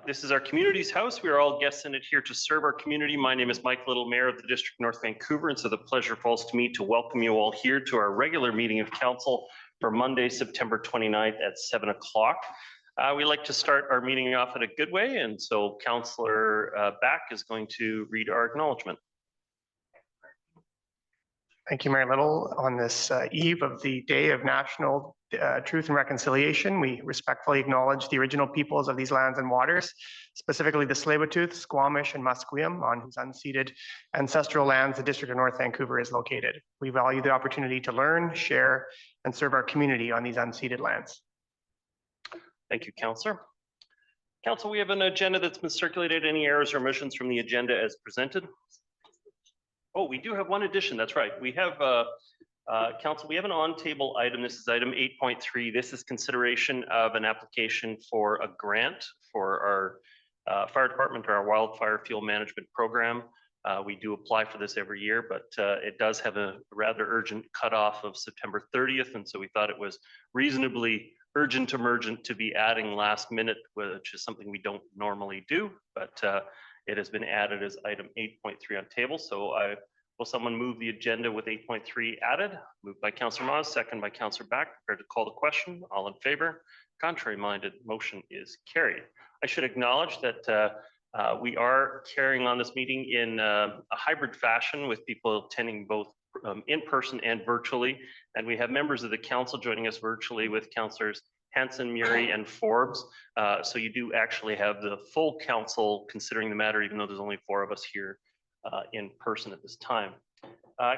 This is our community's house. We are all guests in it here to serve our community. My name is Mike Little, Mayor of the District of North Vancouver, and so the pleasure falls to me to welcome you all here to our regular meeting of council for Monday, September 29th at 7 o'clock. We like to start our meeting off in a good way, and so Councillor Back is going to read our acknowledgement. Thank you, Mayor Little. On this eve of the Day of National Truth and Reconciliation, we respectfully acknowledge the original peoples of these lands and waters, specifically the Tsleil-Waututh, Squamish, and Musqueam, on whose unceded ancestral lands the District of North Vancouver is located. We value the opportunity to learn, share, and serve our community on these unceded lands. Thank you, Councillor. Council, we have an agenda that's been circulated. Any errors or omissions from the agenda as presented? Oh, we do have one addition. That's right. We have, Council, we have an on-table item. This is item 8.3. This is consideration of an application for a grant for our fire department or our wildfire fuel management program. We do apply for this every year, but it does have a rather urgent cutoff of September 30th. And so we thought it was reasonably urgent emergent to be adding last minute, which is something we don't normally do, but it has been added as item 8.3 on table. So will someone move the agenda with 8.3 added? Moved by Councillor Moss, second by Councillor Back. Prepared to call the question. All in favor? Contrary minded, motion is carried. I should acknowledge that we are carrying on this meeting in a hybrid fashion with people attending both in person and virtually. And we have members of the council joining us virtually with Councillors Hanson, Murray, and Forbes. So you do actually have the full council considering the matter, even though there's only 4 of us here in person at this time.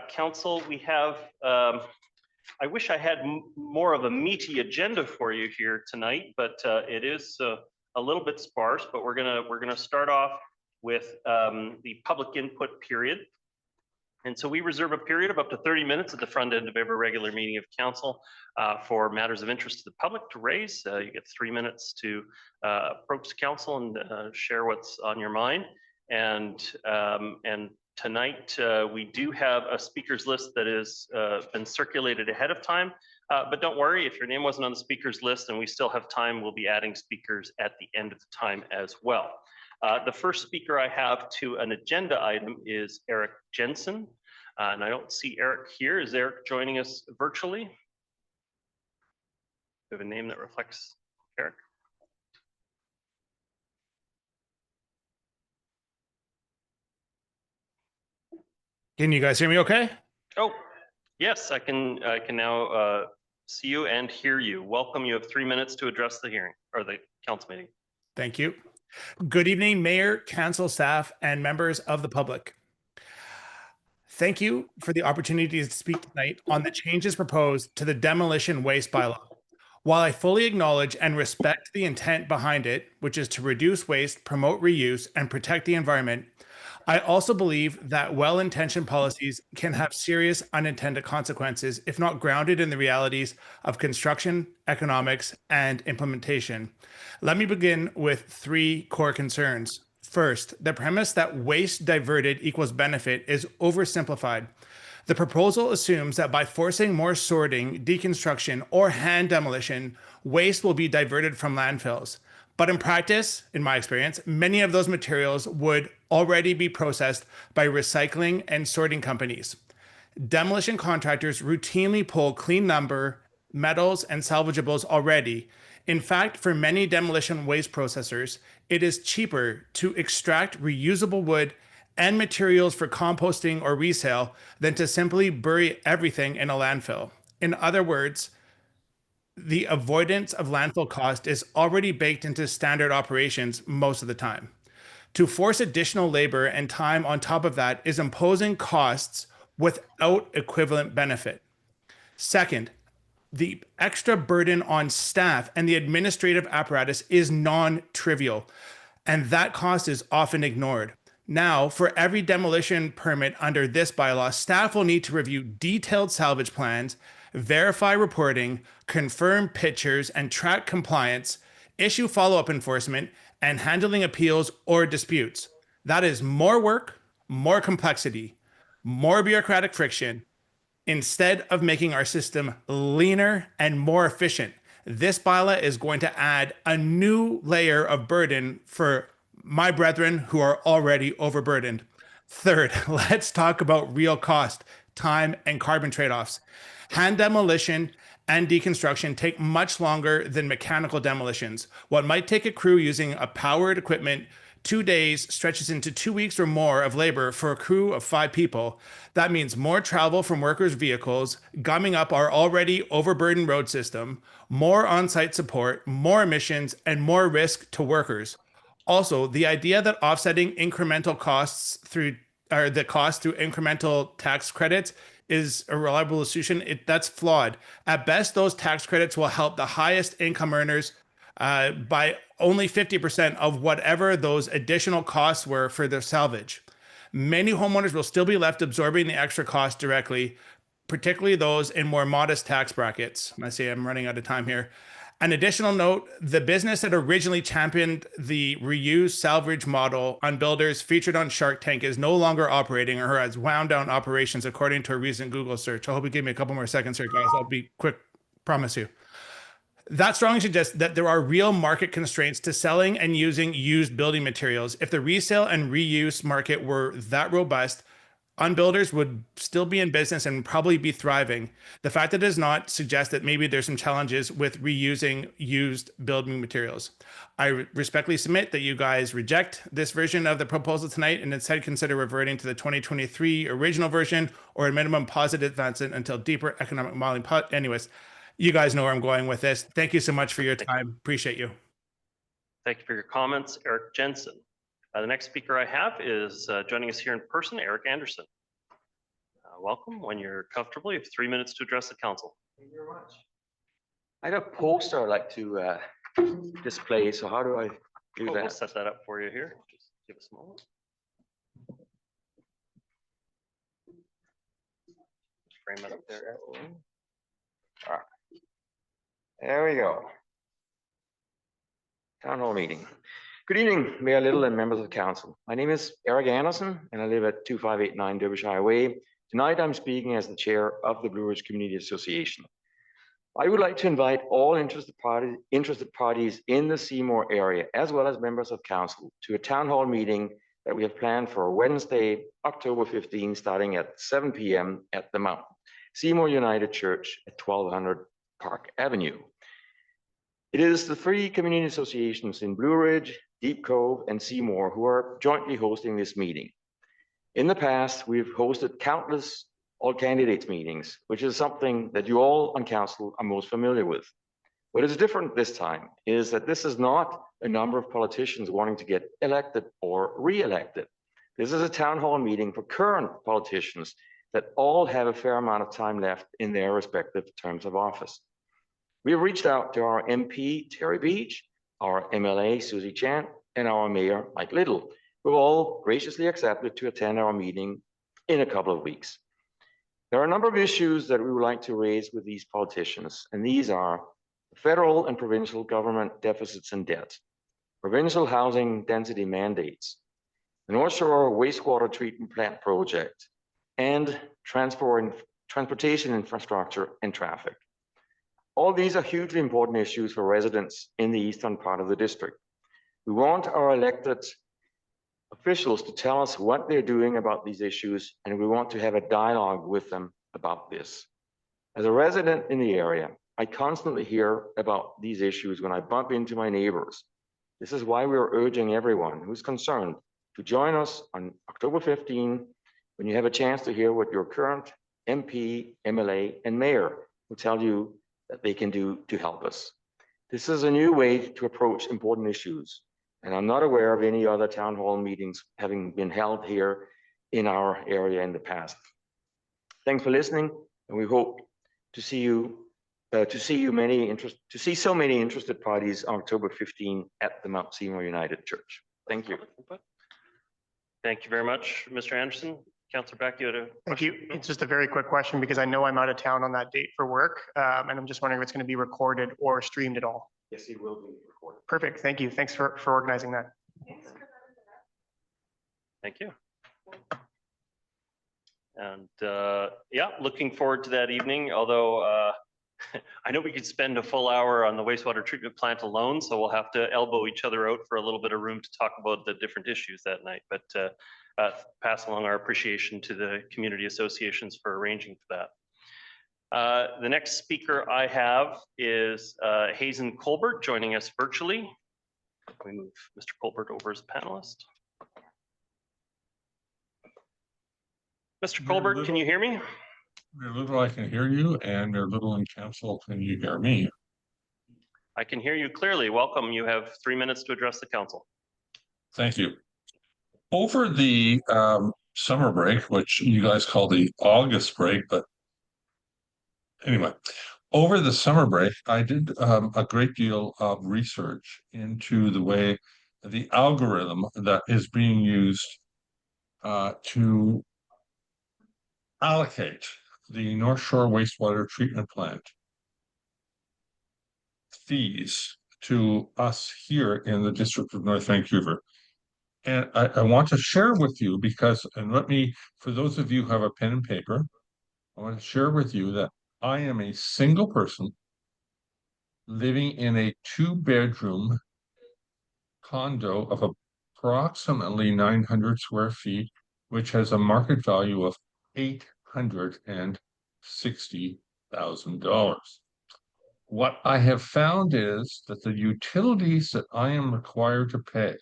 Council, we have, I wish I had more of a meaty agenda for you here tonight, but it is a little bit sparse, but we're gonna start off with the public input period. And so we reserve a period of up to 30 minutes at the front end of every regular meeting of council for matters of interest to the public to raise. You get 3 minutes to approach council and share what's on your mind. And tonight we do have a speakers list that has been circulated ahead of time. But don't worry, if your name wasn't on the speakers list and we still have time, we'll be adding speakers at the end of the time as well. The first speaker I have to an agenda item is Eric Jensen. And I don't see Eric here. Is Eric joining us virtually? We have a name that reflects Eric. Can you guys hear me okay? Oh, yes, I can now see you and hear you. Welcome. You have 3 minutes to address the hearing or the council meeting. Thank you. Good evening, Mayor, council staff, and members of the public. Thank you for the opportunity to speak tonight on the changes proposed to the demolition waste bylaw. While I fully acknowledge and respect the intent behind it, which is to reduce waste, promote reuse, and protect the environment, I also believe that well-intentioned policies can have serious unintended consequences if not grounded in the realities of construction, economics, and implementation. Let me begin with 3 core concerns. First, the premise that waste diverted equals benefit is oversimplified. The proposal assumes that by forcing more sorting, deconstruction, or hand demolition, waste will be diverted from landfills. But in practice, in my experience, many of those materials would already be processed by recycling and sorting companies. Demolition contractors routinely pull clean lumber, metals, and salvageables already. In fact, for many demolition waste processors, it is cheaper to extract reusable wood and materials for composting or resale than to simply bury everything in a landfill. In other words, the avoidance of landfill cost is already baked into standard operations most of the time. To force additional labor and time on top of that is imposing costs without equivalent benefit. Second, the extra burden on staff and the administrative apparatus is non-trivial, and that cost is often ignored. Now, for every demolition permit under this bylaw, staff will need to review detailed salvage plans, verify reporting, confirm pictures, and track compliance, issue follow-up enforcement, and handling appeals or disputes. That is more work, more complexity, more bureaucratic friction, instead of making our system leaner and more efficient. This bylaw is going to add a new layer of burden for my brethren who are already overburdened. Third, let's talk about real cost, time, and carbon trade-offs. Hand demolition and deconstruction take much longer than mechanical demolitions. What might take a crew using a powered equipment 2 days stretches into 2 weeks or more of labor for a crew of 5 people. That means more travel from workers' vehicles, gumming up our already overburdened road system, more on-site support, more emissions, and more risk to workers. Also, the idea that offsetting incremental costs through the cost through incremental tax credits is a reliable solution. That's flawed. At best, those tax credits will help the highest income earners by only 50% of whatever those additional costs were for their salvage. Many homeowners will still be left absorbing the extra cost directly, particularly those in more modest tax brackets. I see I'm running out of time here. An additional note, the business that originally championed the reuse salvage model on builders featured on Shark Tank is no longer operating or has wound down operations according to a recent Google search. I hope you give me a couple more seconds here, guys. I'll be quick, promise you. That strongly suggests that there are real market constraints to selling and using used building materials. If the resale and reuse market were that robust, unbuilders would still be in business and probably be thriving. The fact that it does not suggest that maybe there's some challenges with reusing used building materials. I respectfully submit that you guys reject this version of the proposal tonight and instead consider reverting to the 2023 original version or a minimum positive advancement until deeper economic modeling. Anyways, you guys know where I'm going with this. Thank you so much for your time. Appreciate you. Thank you for your comments, Eric Jensen. The next speaker I have is joining us here in person, Eric Anderson. Welcome. When you're comfortable, you have 3 minutes to address the council. Thank you very much. I have a poster I'd like to display, so how do I do We'll that? set that up for you here. Just give us a moment. Frame it up there. All right. There we go. Town hall meeting. Good evening, Mayor Little and members of council. My name is Eric Anderson and I live at 2589 Derbyshire Way. Tonight I'm speaking as the chair of the Blue Ridge Community Association. I would like to invite all interested parties in the Seymour area, as well as members of council, to a town hall meeting that we have planned for Wednesday, October 15, starting at 7 p.m. at the Mount Seymour United Church at 1200 Park Avenue. It is the 3 community associations in Blue Ridge, Deep Cove, and Seymour who are jointly hosting this meeting. In the past, we've hosted countless all candidates meetings, which is something that you all on council are most familiar with. What is different this time is that this is not a number of politicians wanting to get elected or re-elected. This is a town hall meeting for current politicians that all have a fair amount of time left in their respective terms of office. We have reached out to our MP, Terry Beach, our MLA, Susie Chant, and our Mayor, Mike Little, who all graciously accepted to attend our meeting in a couple of weeks. There are a number of issues that we would like to raise with these politicians, and these are federal and provincial government deficits and debt, provincial housing density mandates, the North Shore wastewater treatment plant project, and transportation infrastructure and traffic. All these are hugely important issues for residents in the eastern part of the district. We want our elected officials to tell us what they're doing about these issues, and we want to have a dialogue with them about this. As a resident in the area, I constantly hear about these issues when I bump into my neighbors. This is why we're urging everyone who's concerned to join us on October 15, when you have a chance to hear what your current MP, MLA, and mayor will tell you that they can do to help us. This is a new way to approach important issues, and I'm not aware of any other town hall meetings having been held here in our area in the past. Thanks for listening, and we hope to see so many interested parties on October 15 at the Mount Seymour United Church. Thank you. Thank you very much, Mr. Anderson. Councillor Beck, you had a Thank you. It's just a very quick question because I know I'm out of town on that date for work, and I'm just wondering if it's going to be recorded or streamed at all. Yes, it will be recorded. Perfect. Thank you. Thanks for organizing that. Thank you. And yeah, looking forward to that evening, although I know we could spend a full hour on the wastewater treatment plant alone, so we'll have to elbow each other out for a little bit of room to talk about the different issues that night. But pass along our appreciation to the community associations for arranging for that. The next speaker I have is Hazen Colbert joining us virtually. We move Mr. Colbert over as a panelist. Mr. Colbert, can you hear me? Mayor Little, I can hear you, and Mayor Little and Council, can you hear me? I can hear you clearly. Welcome. You have 3 minutes to address the council. Thank you. Over the summer break, which you guys call the August break, but anyway, over the summer break, I did a great deal of research into the way the algorithm that is being used to allocate the North Shore wastewater treatment plant fees to us here in the District of North Vancouver. And I want to share with you because, and let me, for those of you who have a pen and paper, I want to share with you that I am a single person living in a 2-bedroom condo of approximately 900 square feet, which has a market value of $860,000. What I have found is that the utilities that I am required to pay,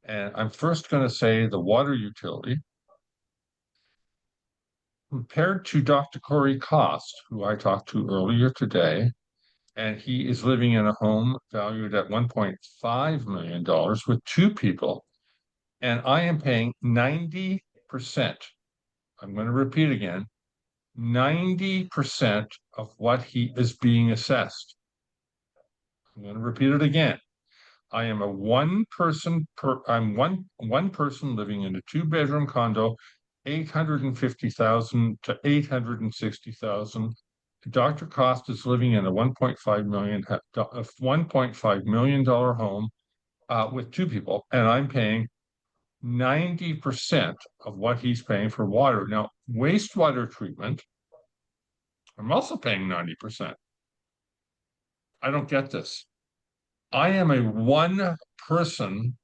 and I'm first going to say the water utility, compared to Dr. Corey Cost, who I talked to earlier today, and he is living in a home valued at $1.5 million with 2 people, and I am paying 90%. I'm going to repeat again, 90% of what he is being assessed. I'm going to repeat it again. I am a one person living in a 2-bedroom condo, 850,000 to 860,000. Dr. Cost is living in a $1.5 million home with 2 people, and I'm paying 90% of what he's paying for water. Now, wastewater treatment, I'm also paying 90%. I don't get this. I am a one person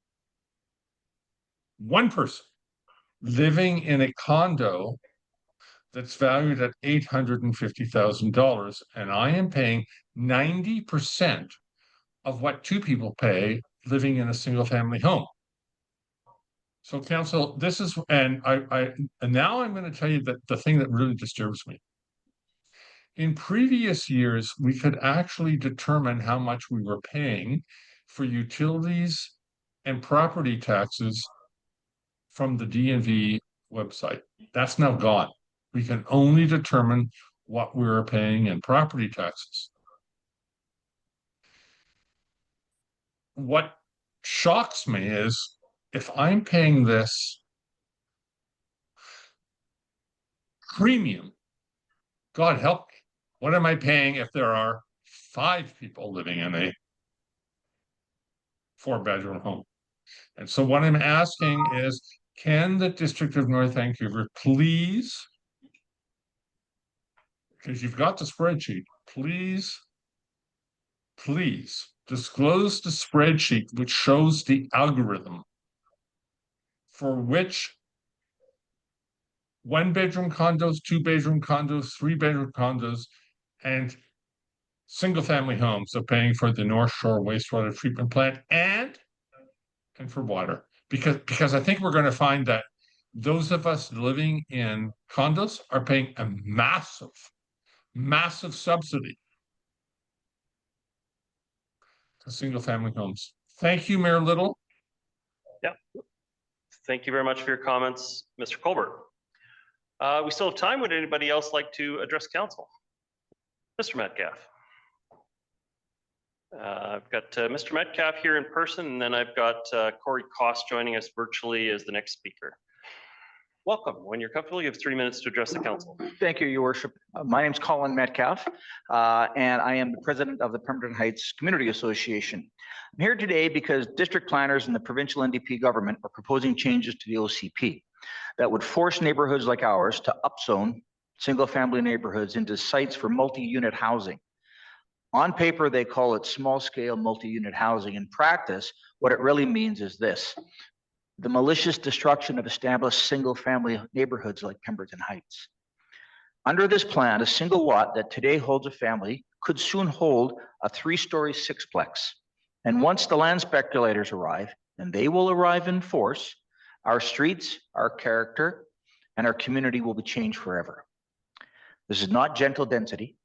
living in a condo that's valued at $850,000, and I am paying 90% of what 2 people pay living in a single family home. So council, this is, and now I'm going to tell you that the thing that really disturbs me. In previous years, we could actually determine how much we were paying for utilities and property taxes from the DNV website. That's now gone. We can only determine what we are paying in property taxes. What shocks me is if I'm paying this premium, God help me, what am I paying if there are 5 people living in a 4-bedroom home? And so what I'm asking is, can the District of North Vancouver please, because you've got the spreadsheet, please disclose the spreadsheet which shows the algorithm for which 1-bedroom condos, 2-bedroom condos, 3-bedroom condos, and single-family homes are paying for the North Shore wastewater treatment plant and for water. Because I think we're going to find that those of us living in condos are paying a massive subsidy to single-family homes. Thank you, Mayor Little. Yeah. Thank you very much for your comments, Mr. Colbert. We still have time. Would anybody else like to address council? Mr. Metcalf. I've got Mr. Metcalf here in person, and then I've got Corey Cost joining us virtually as the next speaker. Welcome. When you're comfortable, you have 3 minutes to address the council. Thank you, Your Worship. My name is Colin Metcalf, and I am the president of the Pemberton Heights Community Association. I'm here today because district planners and the provincial NDP government are proposing changes to the OCP that would force neighborhoods like ours to upzone single-family neighborhoods into sites for multi-unit housing. On paper, they call it small-scale multi-unit housing. In practice, what it really means is this: the malicious destruction of established single-family neighborhoods like Pemberton Heights. Under this plan, a single lot that today holds a family could soon hold a 3-story sixplex. And once the land speculators arrive, and they will arrive in force, our streets, our character, and our community will be changed forever. This is not gentle density.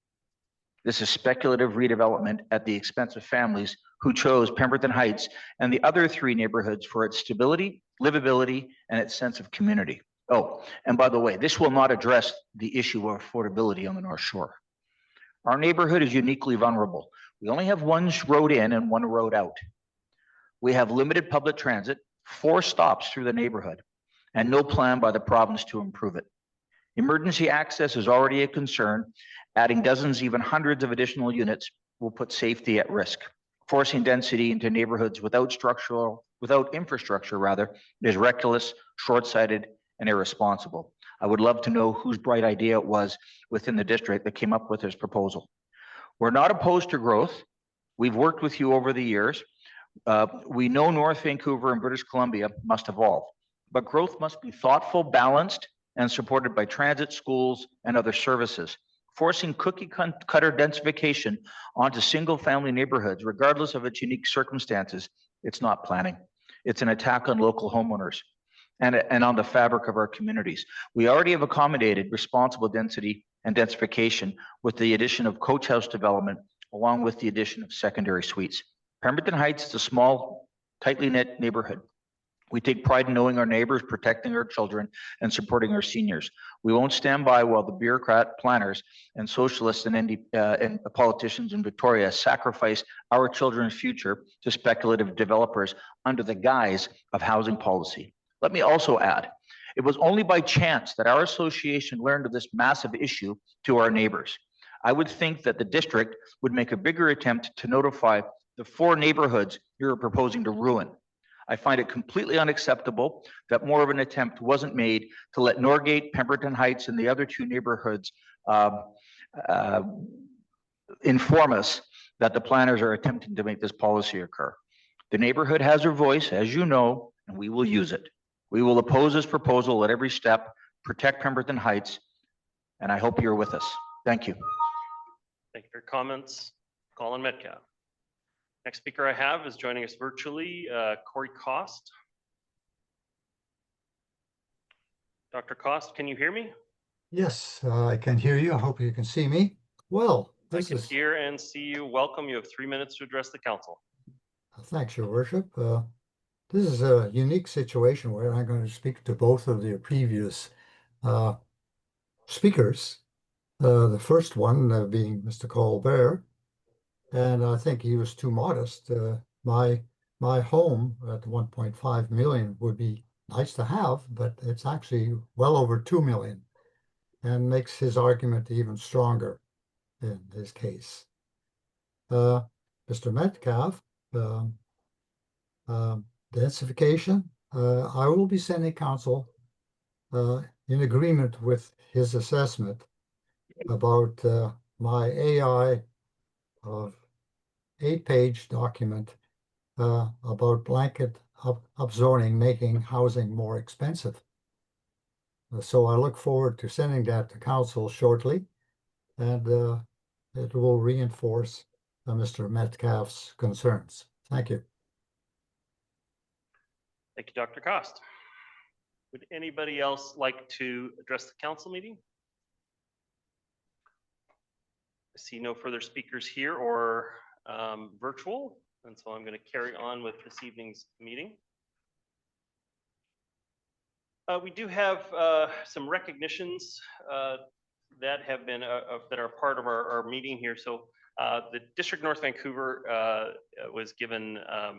This is speculative redevelopment at the expense of families who chose Pemberton Heights and the other 3 neighborhoods for its stability, livability, and its sense of community. Oh, and by the way, this will not address the issue of affordability on the North Shore. Our neighborhood is uniquely vulnerable. We only have 1 road in and 1 road out. We have limited public transit, 4 stops through the neighborhood, and no plan by the province to improve it. Emergency access is already a concern. Adding dozens, even hundreds of additional units will put safety at risk. Forcing density into neighborhoods without infrastructure is reckless, short-sighted, and irresponsible. I would love to know whose bright idea it was within the district that came up with this proposal. We're not opposed to growth. We've worked with you over the years. We know North Vancouver and British Columbia must evolve, but growth must be thoughtful, balanced, and supported by transit, schools, and other services. Forcing cookie cutter densification onto single-family neighborhoods, regardless of its unique circumstances, it's not planning. It's an attack on local homeowners and on the fabric of our communities. We already have accommodated responsible density and densification with the addition of coach house development, along with the addition of secondary suites. Pemberton Heights is a small, tightly knit neighborhood. We take pride in knowing our neighbors, protecting our children, and supporting our seniors. We won't stand by while the bureaucrat planners and socialists and politicians in Victoria sacrifice our children's future to speculative developers under the guise of housing policy. Let me also add, it was only by chance that our association learned of this massive issue to our neighbors. I would think that the district would make a bigger attempt to notify the 4 neighborhoods you're proposing to ruin. I find it completely unacceptable that more of an attempt wasn't made to let Norgate, Pemberton Heights, and the other 2 neighborhoods inform us that the planners are attempting to make this policy occur. The neighborhood has her voice, as you know, and we will use it. We will oppose this proposal at every step, protect Pemberton Heights, and I hope you're with us. Thank you. Thank you for your comments. Colin Metcalf. Next speaker I have is joining us virtually, Corey Cost. Dr. Cost, can you hear me? Yes, I can hear you. I hope you can see me. Well, I this can is, hear and see you. Welcome. You have 3 minutes to address the council. thanks, Your Worship. This is a unique situation where I'm going to speak to both of the previous speakers. The first one being Mr. Colbert, and I think he was too modest. My home at 1.5 million would be nice to have, but it's actually well over 2 million, and makes his argument even stronger in this case. Mr. Metcalf, densification, I will be sending council in agreement with his assessment about my AI of 8-page document about blanket upzoning, making housing more expensive. So I look forward to sending that to council shortly, and it will reinforce Mr. Metcalf's concerns. Thank you. Thank you, Dr. Cost. Would anybody else like to address the council meeting? I see no further speakers here or virtual, and so I'm going to carry on with this evening's meeting. We do have some recognitions that have been that are part of our meeting here. So the District North Vancouver was given a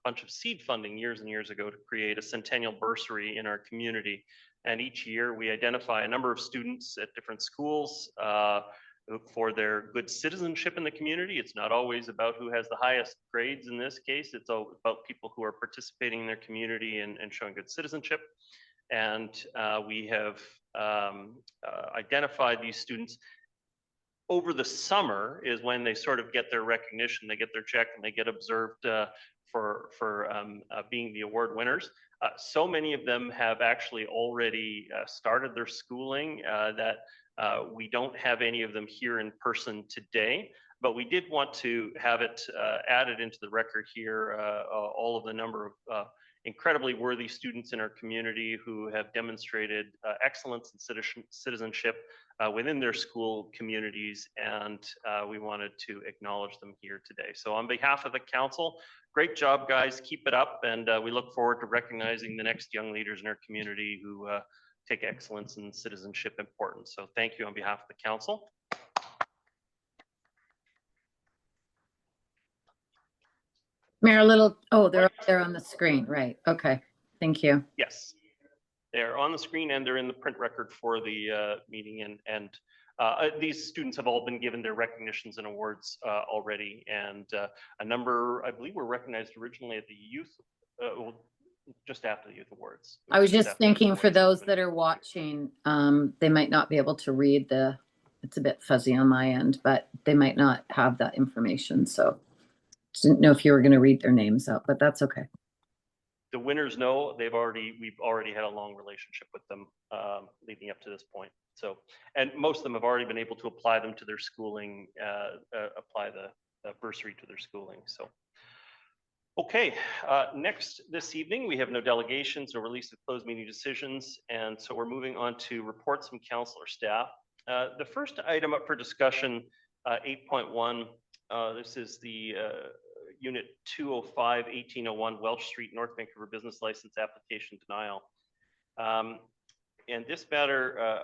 bunch of seed funding years and years ago to create a centennial bursary in our community. And each year we identify a number of students at different schools for their good citizenship in the community. It's not always about who has the highest grades in this case. It's all about people who are participating in their community and showing good citizenship. And we have identified these students. Over the summer is when they sort of get their recognition, they get their check, and they get observed for being the award winners. So many of them have actually already started their schooling that we don't have any of them here in person today, but we did want to have it added into the record here, all of the number of incredibly worthy students in our community who have demonstrated excellence in citizenship within their school communities, and we wanted to acknowledge them here today. So on behalf of the council, great job, guys. Keep it up, and we look forward to recognizing the next young leaders in our community who take excellence in citizenship important. So thank you on behalf of the council. Mayor Little, oh, they're up there on the screen, right? Okay, thank you. Yes, they're on the screen and they're in the print record for the meeting, and these students have all been given their recognitions and awards already, and a number, I believe, were recognized originally at the youth, well, just after the youth awards. I was just thinking for those that are watching, they might not be able to read it's a bit fuzzy on my end, but they might not have that information, so didn't know if you were going to read their names out, but that's okay. The winners know we've already had a long relationship with them leading up to this point. So, and most of them have already been able to apply them to their schooling, apply the bursary to their schooling. So, okay, next this evening, we have no delegations or release of closed meeting decisions. And so we're moving on to reports from council or staff. The first item up for discussion, 8.1, this is the Unit 205-1801 Welch Street, North Vancouver business license application denial. And this matter, I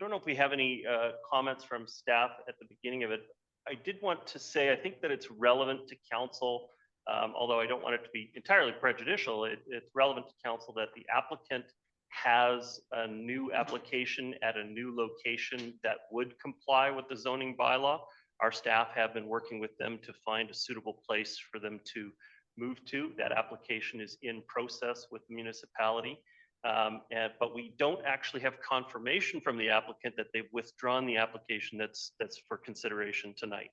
don't know if we have any comments from staff at the beginning of it. I did want to say, I think that it's relevant to council, although I don't want it to be entirely prejudicial. It's relevant to council that the applicant has a new application at a new location that would comply with the zoning bylaw. Our staff have been working with them to find a suitable place for them to move to. That application is in process with the municipality, but we don't actually have confirmation from the applicant that they've withdrawn the application that's for consideration tonight.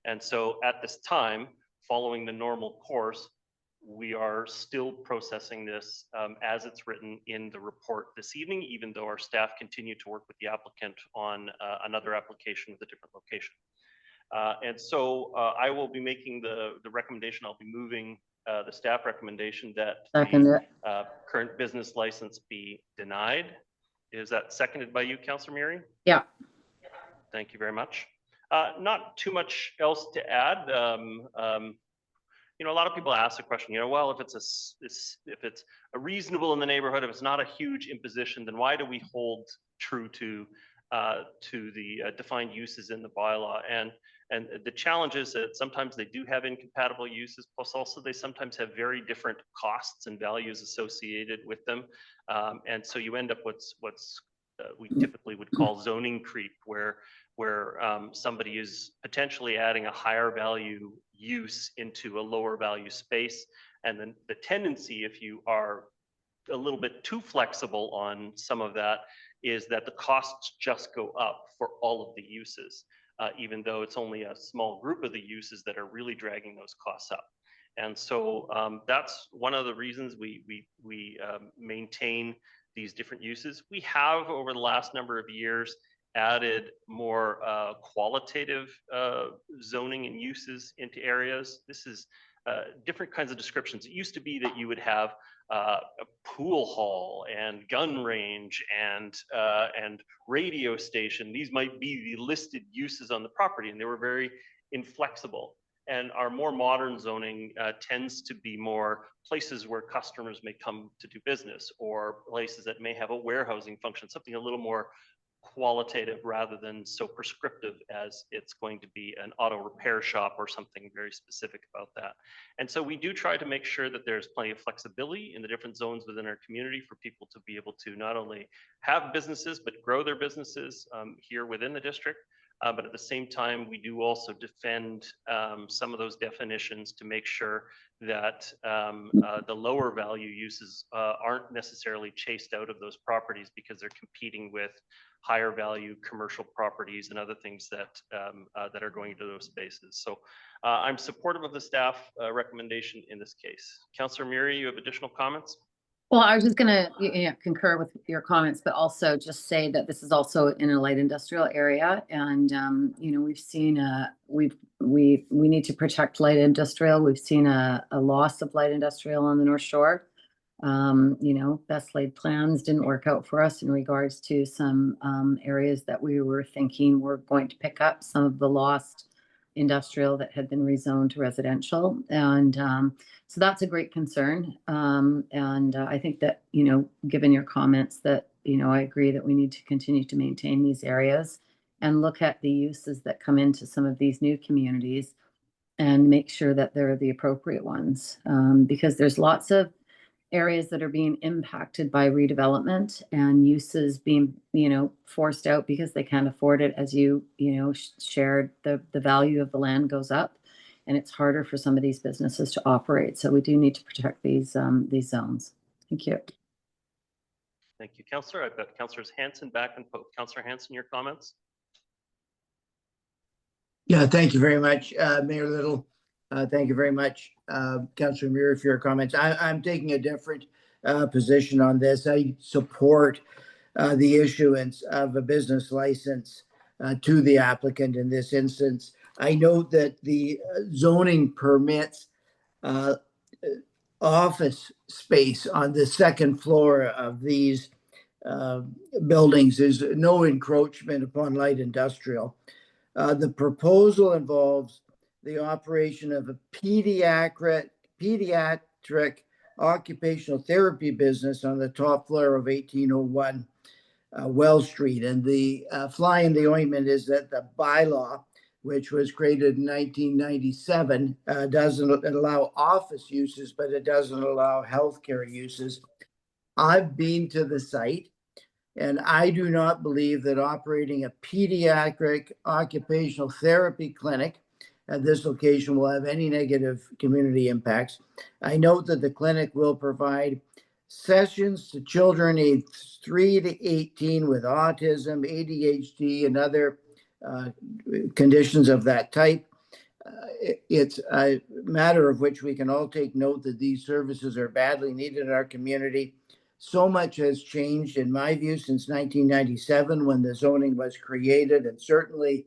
And so at this time, following the normal course, we are still processing this as it's written in the report this evening, even though our staff continue to work with the applicant on another application with a different location. And so I will be making the recommendation. I'll be moving the staff recommendation that the current business license be denied. Is that seconded by you, Councillor Murray? Yeah. Thank you very much. Not too much else to add. You know, a lot of people ask the question, you know, well, if it's a reasonable in the neighborhood, if it's not a huge imposition, then why do we hold true to the defined uses in the bylaw? And the challenge is that sometimes they do have incompatible uses, plus also they sometimes have very different costs and values associated with them. And so you end up with what's we typically would call zoning creep, where somebody is potentially adding a higher value use into a lower value space. And then the tendency, if you are a little bit too flexible on some of that, is that the costs just go up for all of the uses, even though it's only a small group of the uses that are really dragging those costs up. And so that's one of the reasons we maintain these different uses. We have, over the last number of years, added more qualitative zoning and uses into areas. This is different kinds of descriptions. It used to be that you would have a pool hall and gun range and radio station. These might be the listed uses on the property, and they were very inflexible. And our more modern zoning tends to be more places where customers may come to do business, or places that may have a warehousing function, something a little more qualitative rather than so prescriptive as it's going to be an auto repair shop or something very specific about that. And so we do try to make sure that there's plenty of flexibility in the different zones within our community for people to be able to not only have businesses, but grow their businesses here within the district. But at the same time, we do also defend some of those definitions to make sure that the lower value uses aren't necessarily chased out of those properties because they're competing with higher value commercial properties and other things that that are going into those spaces. So I'm supportive of the staff recommendation in this case. Councillor Murray, you have additional comments? Well, I was just gonna concur with your comments, but also just say that this is also in a light industrial area, and we've seen we need to protect light industrial. We've seen a loss of light industrial on the North Shore. Best laid plans didn't work out for us in regards to some areas that we were thinking were going to pick up some of the lost industrial that had been rezoned to residential, and so that's a great concern. And I think that, given your comments that, I agree that we need to continue to maintain these areas and look at the uses that come into some of these new communities and make sure that they're the appropriate ones. Because there's lots of areas that are being impacted by redevelopment and uses being, forced out because they can't afford it. As you, shared, the value of the land goes up, and it's harder for some of these businesses to operate. So we do need to protect these zones. Thank you. Thank you, Councillor. I've got Councillors Hanson back and Pope. Councillor Hanson, your comments? Yeah, thank you very much, Mayor Little. Thank you very much, Councillor Muir, for your comments. I'm taking a different position on this. I support the issuance of a business license to the applicant in this instance. I note that the zoning permits office space on the second floor of these buildings is no encroachment upon light industrial. The proposal involves the operation of a pediatric occupational therapy business on the top floor of 1801 Welch Street. And the fly in the ointment is that the bylaw, which was created in 1997, doesn't allow office uses, but it doesn't allow healthcare uses. I've been to the site, and I do not believe that operating a pediatric occupational therapy clinic at this location will have any negative community impacts. I note that the clinic will provide sessions to children aged 3 to 18 with autism, ADHD, and other conditions of that type. It's a matter of which we can all take note that these services are badly needed in our community. So much has changed, in my view, since 1997 when the zoning was created, and certainly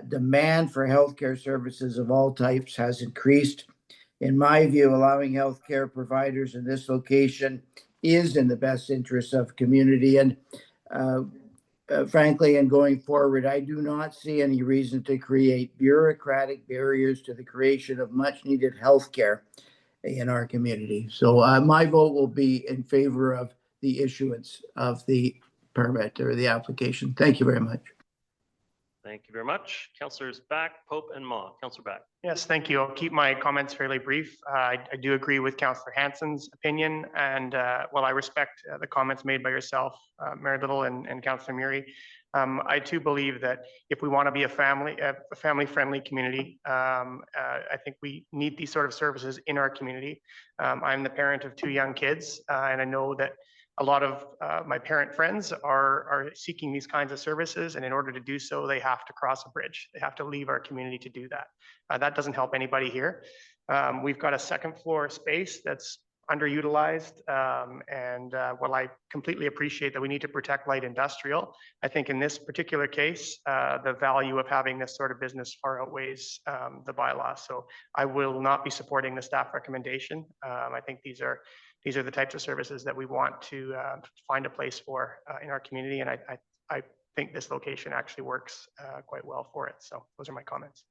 demand for healthcare services of all types has increased. In my view, allowing healthcare providers in this location is in the best interest of community. And frankly, and going forward, I do not see any reason to create bureaucratic barriers to the creation of much needed healthcare in our community. So my vote will be in favor of the issuance of the permit or the application. Thank you very much. Thank you very much. Councillors Back, Pope, and Ma. Councillor Back. Yes, thank you. I'll keep my comments fairly brief. I do agree with Councillor Hanson's opinion, and while I respect the comments made by yourself, Mayor Little and Councillor Murray, I too believe that if we want to be a family-friendly community, I think we need these sort of services in our community. I'm the parent of 2 young kids, and I know that a lot of my parent friends are seeking these kinds of services, and in order to do so, they have to cross a bridge. They have to leave our community to do that. That doesn't help anybody here. We've got a second floor space that's underutilized, and while I completely appreciate that we need to protect light industrial, I think in this particular case, the value of having this sort of business far outweighs the bylaw. So I will not be supporting the staff recommendation. I think these are the types of services that we want to find a place for in our community, and I think this location actually works quite well for it. So those are my comments.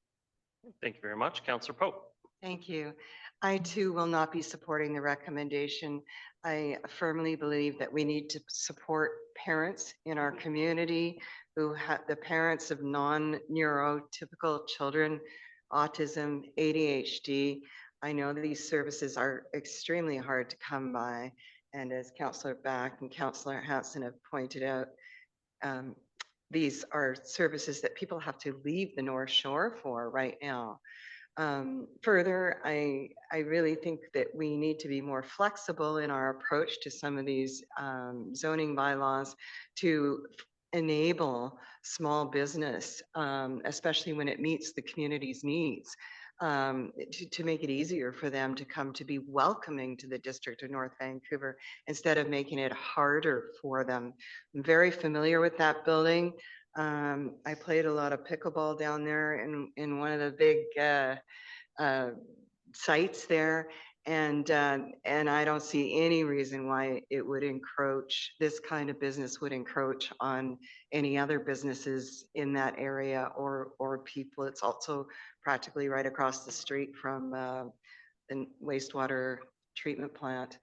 Thank you very much. Councillor Pope. Thank you. I too will not be supporting the recommendation. I firmly believe that we need to support parents in our community who have the parents of non-neurotypical children, autism, ADHD. I know that these services are extremely hard to come by. And as Councillor Back and Councillor Hanson have pointed out, these are services that people have to leave the North Shore for right now. Further, I really think that we need to be more flexible in our approach to some of these zoning bylaws to enable small business, especially when it meets the community's needs, to make it easier for them to come to be welcoming to the District of North Vancouver instead of making it harder for them. I'm very familiar with that building. I played a lot of pickleball down there in one of the big sites there. And I don't see any reason why it would encroach, this kind of business would encroach on any other businesses in that area or people. It's also practically right across the street from the wastewater treatment plant.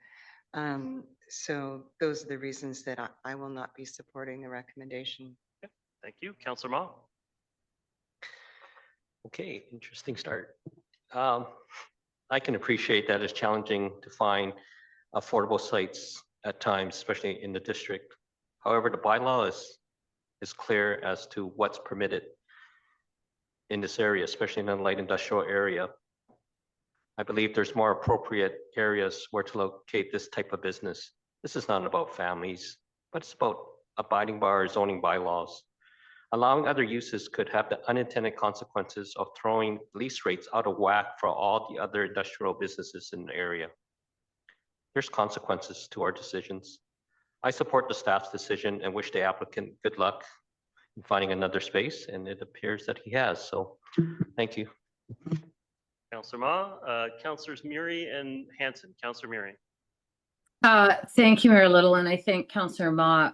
So those are the reasons that I will not be supporting the recommendation. Thank you. Councillor Ma. Okay, interesting start. I can appreciate that it's challenging to find affordable sites at times, especially in the district. However, the bylaw is clear as to what's permitted in this area, especially in the light industrial area. I believe there's more appropriate areas where to locate this type of business. This is not about families, but it's about abiding by our zoning bylaws. Allowing other uses could have the unintended consequences of throwing lease rates out of whack for all the other industrial businesses in the area. There's consequences to our decisions. I support the staff's decision and wish the applicant good luck in finding another space, and it appears that he has, so thank you. Councillor Ma, Councillors Murray and Hanson. Councillor Murray. Thank you, Mayor Little, and I think Councillor Ma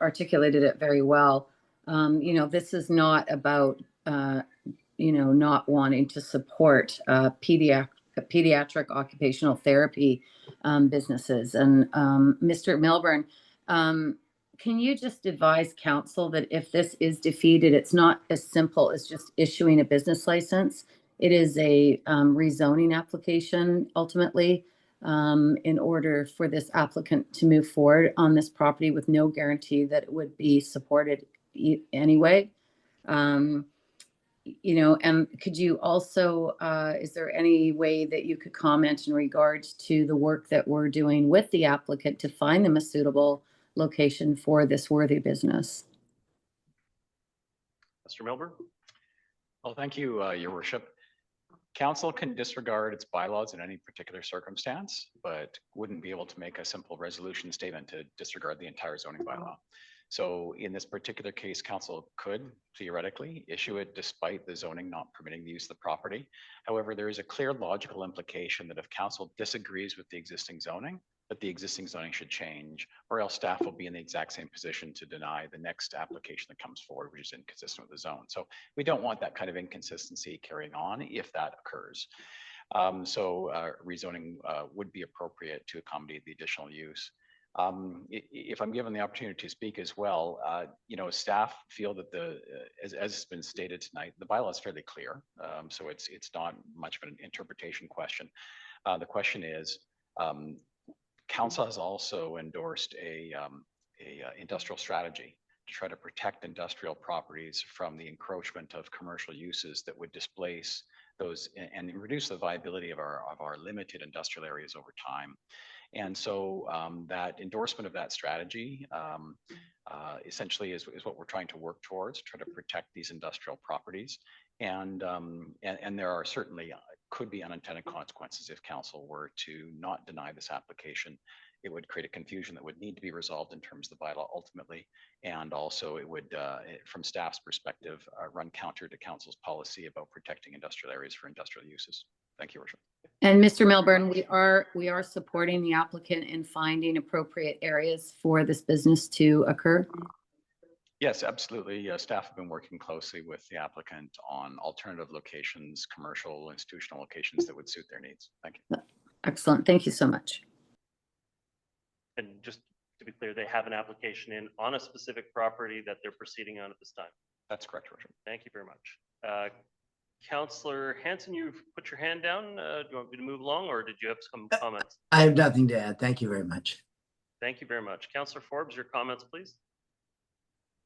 articulated it very well. This is not about not wanting to support pediatric occupational therapy businesses. And Mr. Milburn, can you just advise council that if this is defeated, it's not as simple as just issuing a business license. It is a rezoning application ultimately, in order for this applicant to move forward on this property with no guarantee that it would be supported anyway. And could you also, is there any way that you could comment in regards to the work that we're doing with the applicant to find them a suitable location for this worthy business? Mr. Milburn. Well, thank you, Your Worship. Council can disregard its bylaws in any particular circumstance, but wouldn't be able to make a simple resolution statement to disregard the entire zoning bylaw. So in this particular case, council could theoretically issue it despite the zoning not permitting the use of the property. However, there is a clear logical implication that if council disagrees with the existing zoning, that the existing zoning should change, or else staff will be in the exact same position to deny the next application that comes forward, which is inconsistent with the zone. So we don't want that kind of inconsistency carrying on if that occurs. Rezoning would be appropriate to accommodate the additional use. If I'm given the opportunity to speak as well, staff feel that as has been stated tonight, the bylaw is fairly clear. So it's not much of an interpretation question. The question is, council has also endorsed a industrial strategy to try to protect industrial properties from the encroachment of commercial uses that would displace those and reduce the viability of our limited industrial areas over time. And so that endorsement of that strategy essentially is what we're trying to work towards, try to protect these industrial properties. And there are certainly could be unintended consequences if council were to not deny this application. It would create a confusion that would need to be resolved in terms of the bylaw ultimately. And also it would, from staff's perspective, run counter to council's policy about protecting industrial areas for industrial uses. Thank you, Worship. And Mr. Milburn, we are supporting the applicant in finding appropriate areas for this business to occur. Yes, absolutely. Staff have been working closely with the applicant on alternative locations, commercial, institutional locations that would suit their needs. Thank you. Excellent. Thank you so much. And just to be clear, they have an application in on a specific property that they're proceeding on at this time. That's correct, Worship. Thank you very much. Councillor Hanson, you've put your hand down. Do you want me to move along, or did you have some comments? I have nothing to add. Thank you very much. Thank you very much. Councillor Forbes, your comments, please.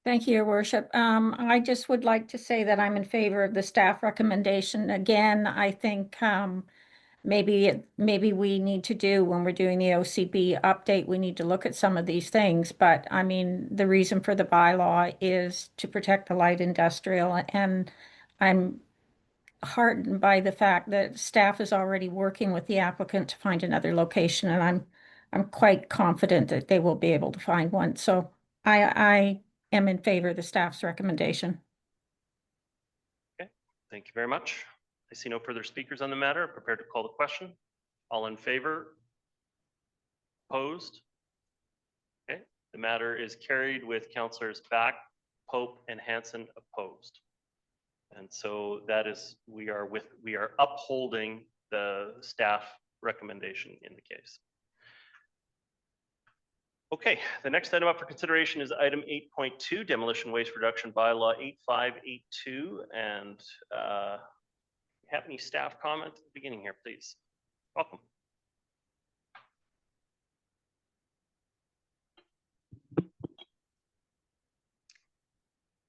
Thank you, Your Worship. I just would like to say that I'm in favor of the staff recommendation. Again, I think maybe we need to do, when we're doing the OCB update, we need to look at some of these things. But I mean, the reason for the bylaw is to protect the light industrial, and I'm heartened by the fact that staff is already working with the applicant to find another location, and I'm quite confident that they will be able to find one. So I am in favor of the staff's recommendation. Okay, thank you very much. I see no further speakers on the matter. Prepared to call the question. All in favor? Opposed? Okay, the matter is carried with councillors Back, Pope, and Hanson opposed. And so that is, we are upholding the staff recommendation in the case. Okay, the next item up for consideration is item 8.2, demolition waste reduction bylaw 8582. And have any staff comment at the beginning here, please? Welcome.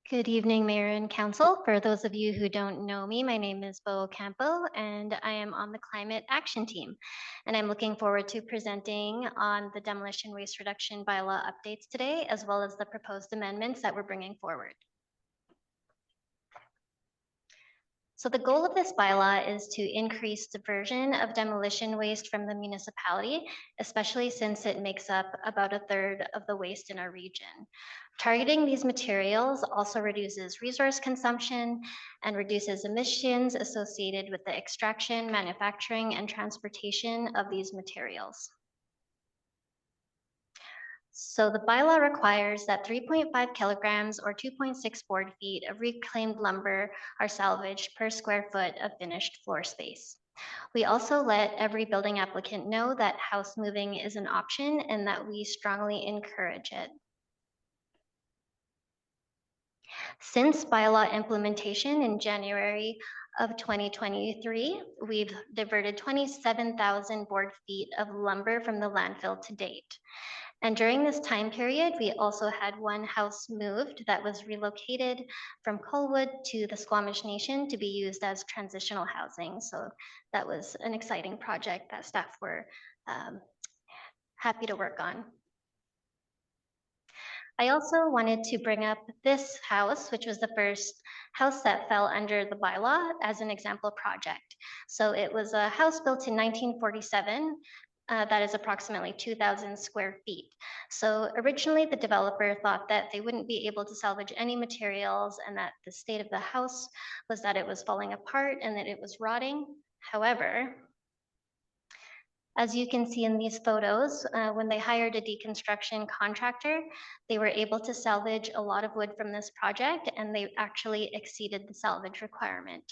Good evening, Mayor and Council. For those of you who don't know me, my name is Bo Campo, and I am on the Climate Action Team. And I'm looking forward to presenting on the demolition waste reduction bylaw updates today, as well as the proposed amendments that we're bringing forward. So the goal of this bylaw is to increase diversion of demolition waste from the municipality, especially since it makes up about 1/3 of the waste in our region. Targeting these materials also reduces resource consumption and reduces emissions associated with the extraction, manufacturing, and transportation of these materials. So the bylaw requires that 3.5 kilograms or 2.6 board feet of reclaimed lumber are salvaged per square foot of finished floor space. We also let every building applicant know that house moving is an option and that we strongly encourage it. Since bylaw implementation in January of 2023, we've diverted 27,000 board feet of lumber from the landfill to date. And during this time period, we also had one house moved that was relocated from Colwood to the Squamish Nation to be used as transitional housing. So that was an exciting project that staff were happy to work on. I also wanted to bring up this house, which was the first house that fell under the bylaw, as an example project. So it was a house built in 1947. That is approximately 2,000 square feet. So originally the developer thought that they wouldn't be able to salvage any materials and that the state of the house was that it was falling apart and that it was rotting. However, as you can see in these photos, when they hired a deconstruction contractor, they were able to salvage a lot of wood from this project, and they actually exceeded the salvage requirement.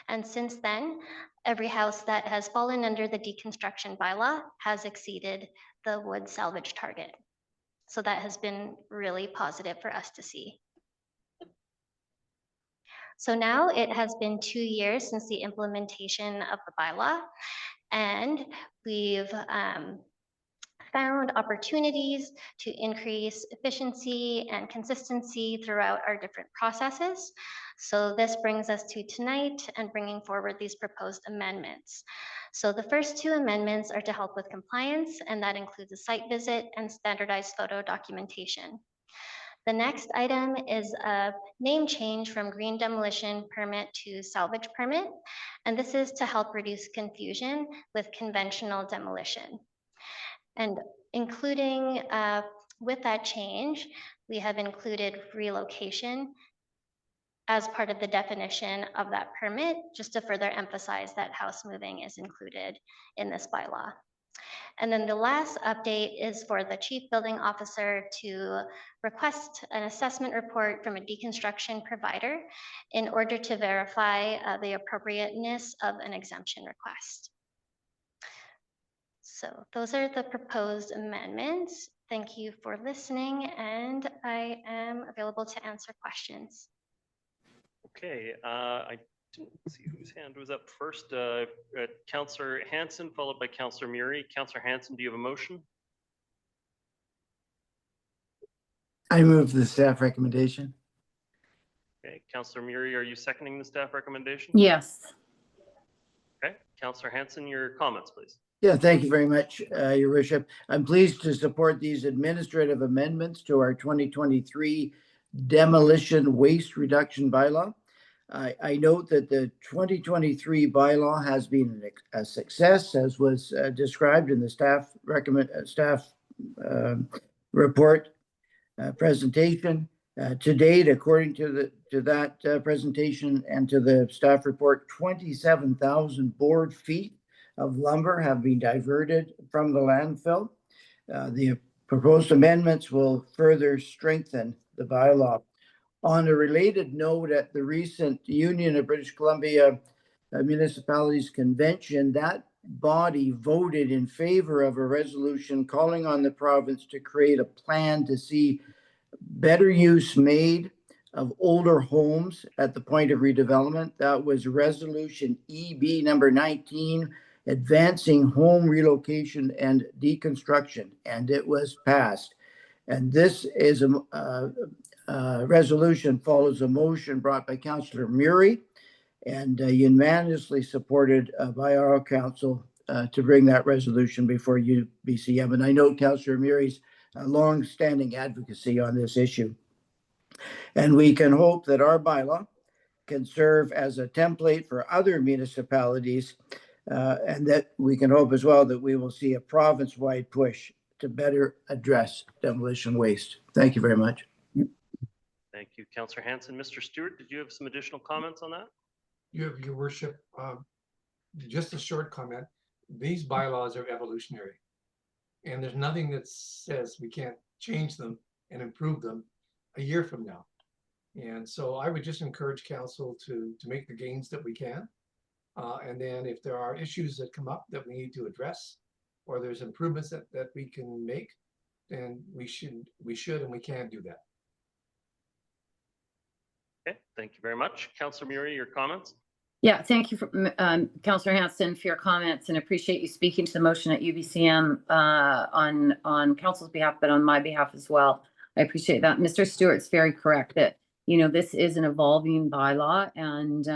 And since then, every house that has fallen under the deconstruction bylaw has exceeded the wood salvage target. So that has been really positive for us to see. So now it has been 2 years since the implementation of the bylaw, and we've found opportunities to increase efficiency and consistency throughout our different processes. So this brings us to tonight and bringing forward these proposed amendments. So the first 2 amendments are to help with compliance, and that includes a site visit and standardized photo documentation. The next item is a name change from green demolition permit to salvage permit, and this is to help reduce confusion with conventional demolition. And including with that change, we have included relocation as part of the definition of that permit, just to further emphasize that house moving is included in this bylaw. And then the last update is for the chief building officer to request an assessment report from a deconstruction provider in order to verify the appropriateness of an exemption request. So those are the proposed amendments. Thank you for listening, and I am available to answer questions. Okay, I didn't see whose hand was up first. Councillor Hanson, followed by Councillor Murray. Councillor Hanson, do you have a motion? I move the staff recommendation. Okay, Councillor Murray, are you seconding the staff recommendation? Yes. Okay, Councillor Hanson, your comments, please. Yeah, thank you very much, Your Worship. I'm pleased to support these administrative amendments to our 2023 demolition waste reduction bylaw. I note that the 2023 bylaw has been a success, as was described in the staff report presentation. To date, according to that presentation and to the staff report, 27,000 board feet of lumber have been diverted from the landfill. The proposed amendments will further strengthen the bylaw. On a related note, at the recent Union of British Columbia Municipalities Convention, that body voted in favor of a resolution calling on the province to create a plan to see better use made of older homes at the point of redevelopment. That was resolution EB number 19, advancing home relocation and deconstruction, and it was passed. And this is a resolution follows a motion brought by Councillor Murray and unanimously supported by our council to bring that resolution before UBCM. And I know Councillor Murray's long-standing advocacy on this issue. And we can hope that our bylaw can serve as a template for other municipalities, and that we can hope as well that we will see a province-wide push to better address demolition waste. Thank you very much. Thank you, Councillor Hanson. Mr. Stewart, did you have some additional comments on that? Your Worship, just a short comment. These bylaws are evolutionary, and there's nothing that says we can't change them and improve them a year from now. And so I would just encourage council to make the gains that we can. And then if there are issues that come up that we need to address, or there's improvements that we can make, then we should and we can do that. Okay, thank you very much. Councillor Murray, your comments? Yeah, thank you, Councillor Hanson, for your comments, and appreciate you speaking to the motion at UBCM on council's behalf, but on my behalf as well. I appreciate that. Mr. Stewart's very correct that, you know, this is an evolving bylaw, and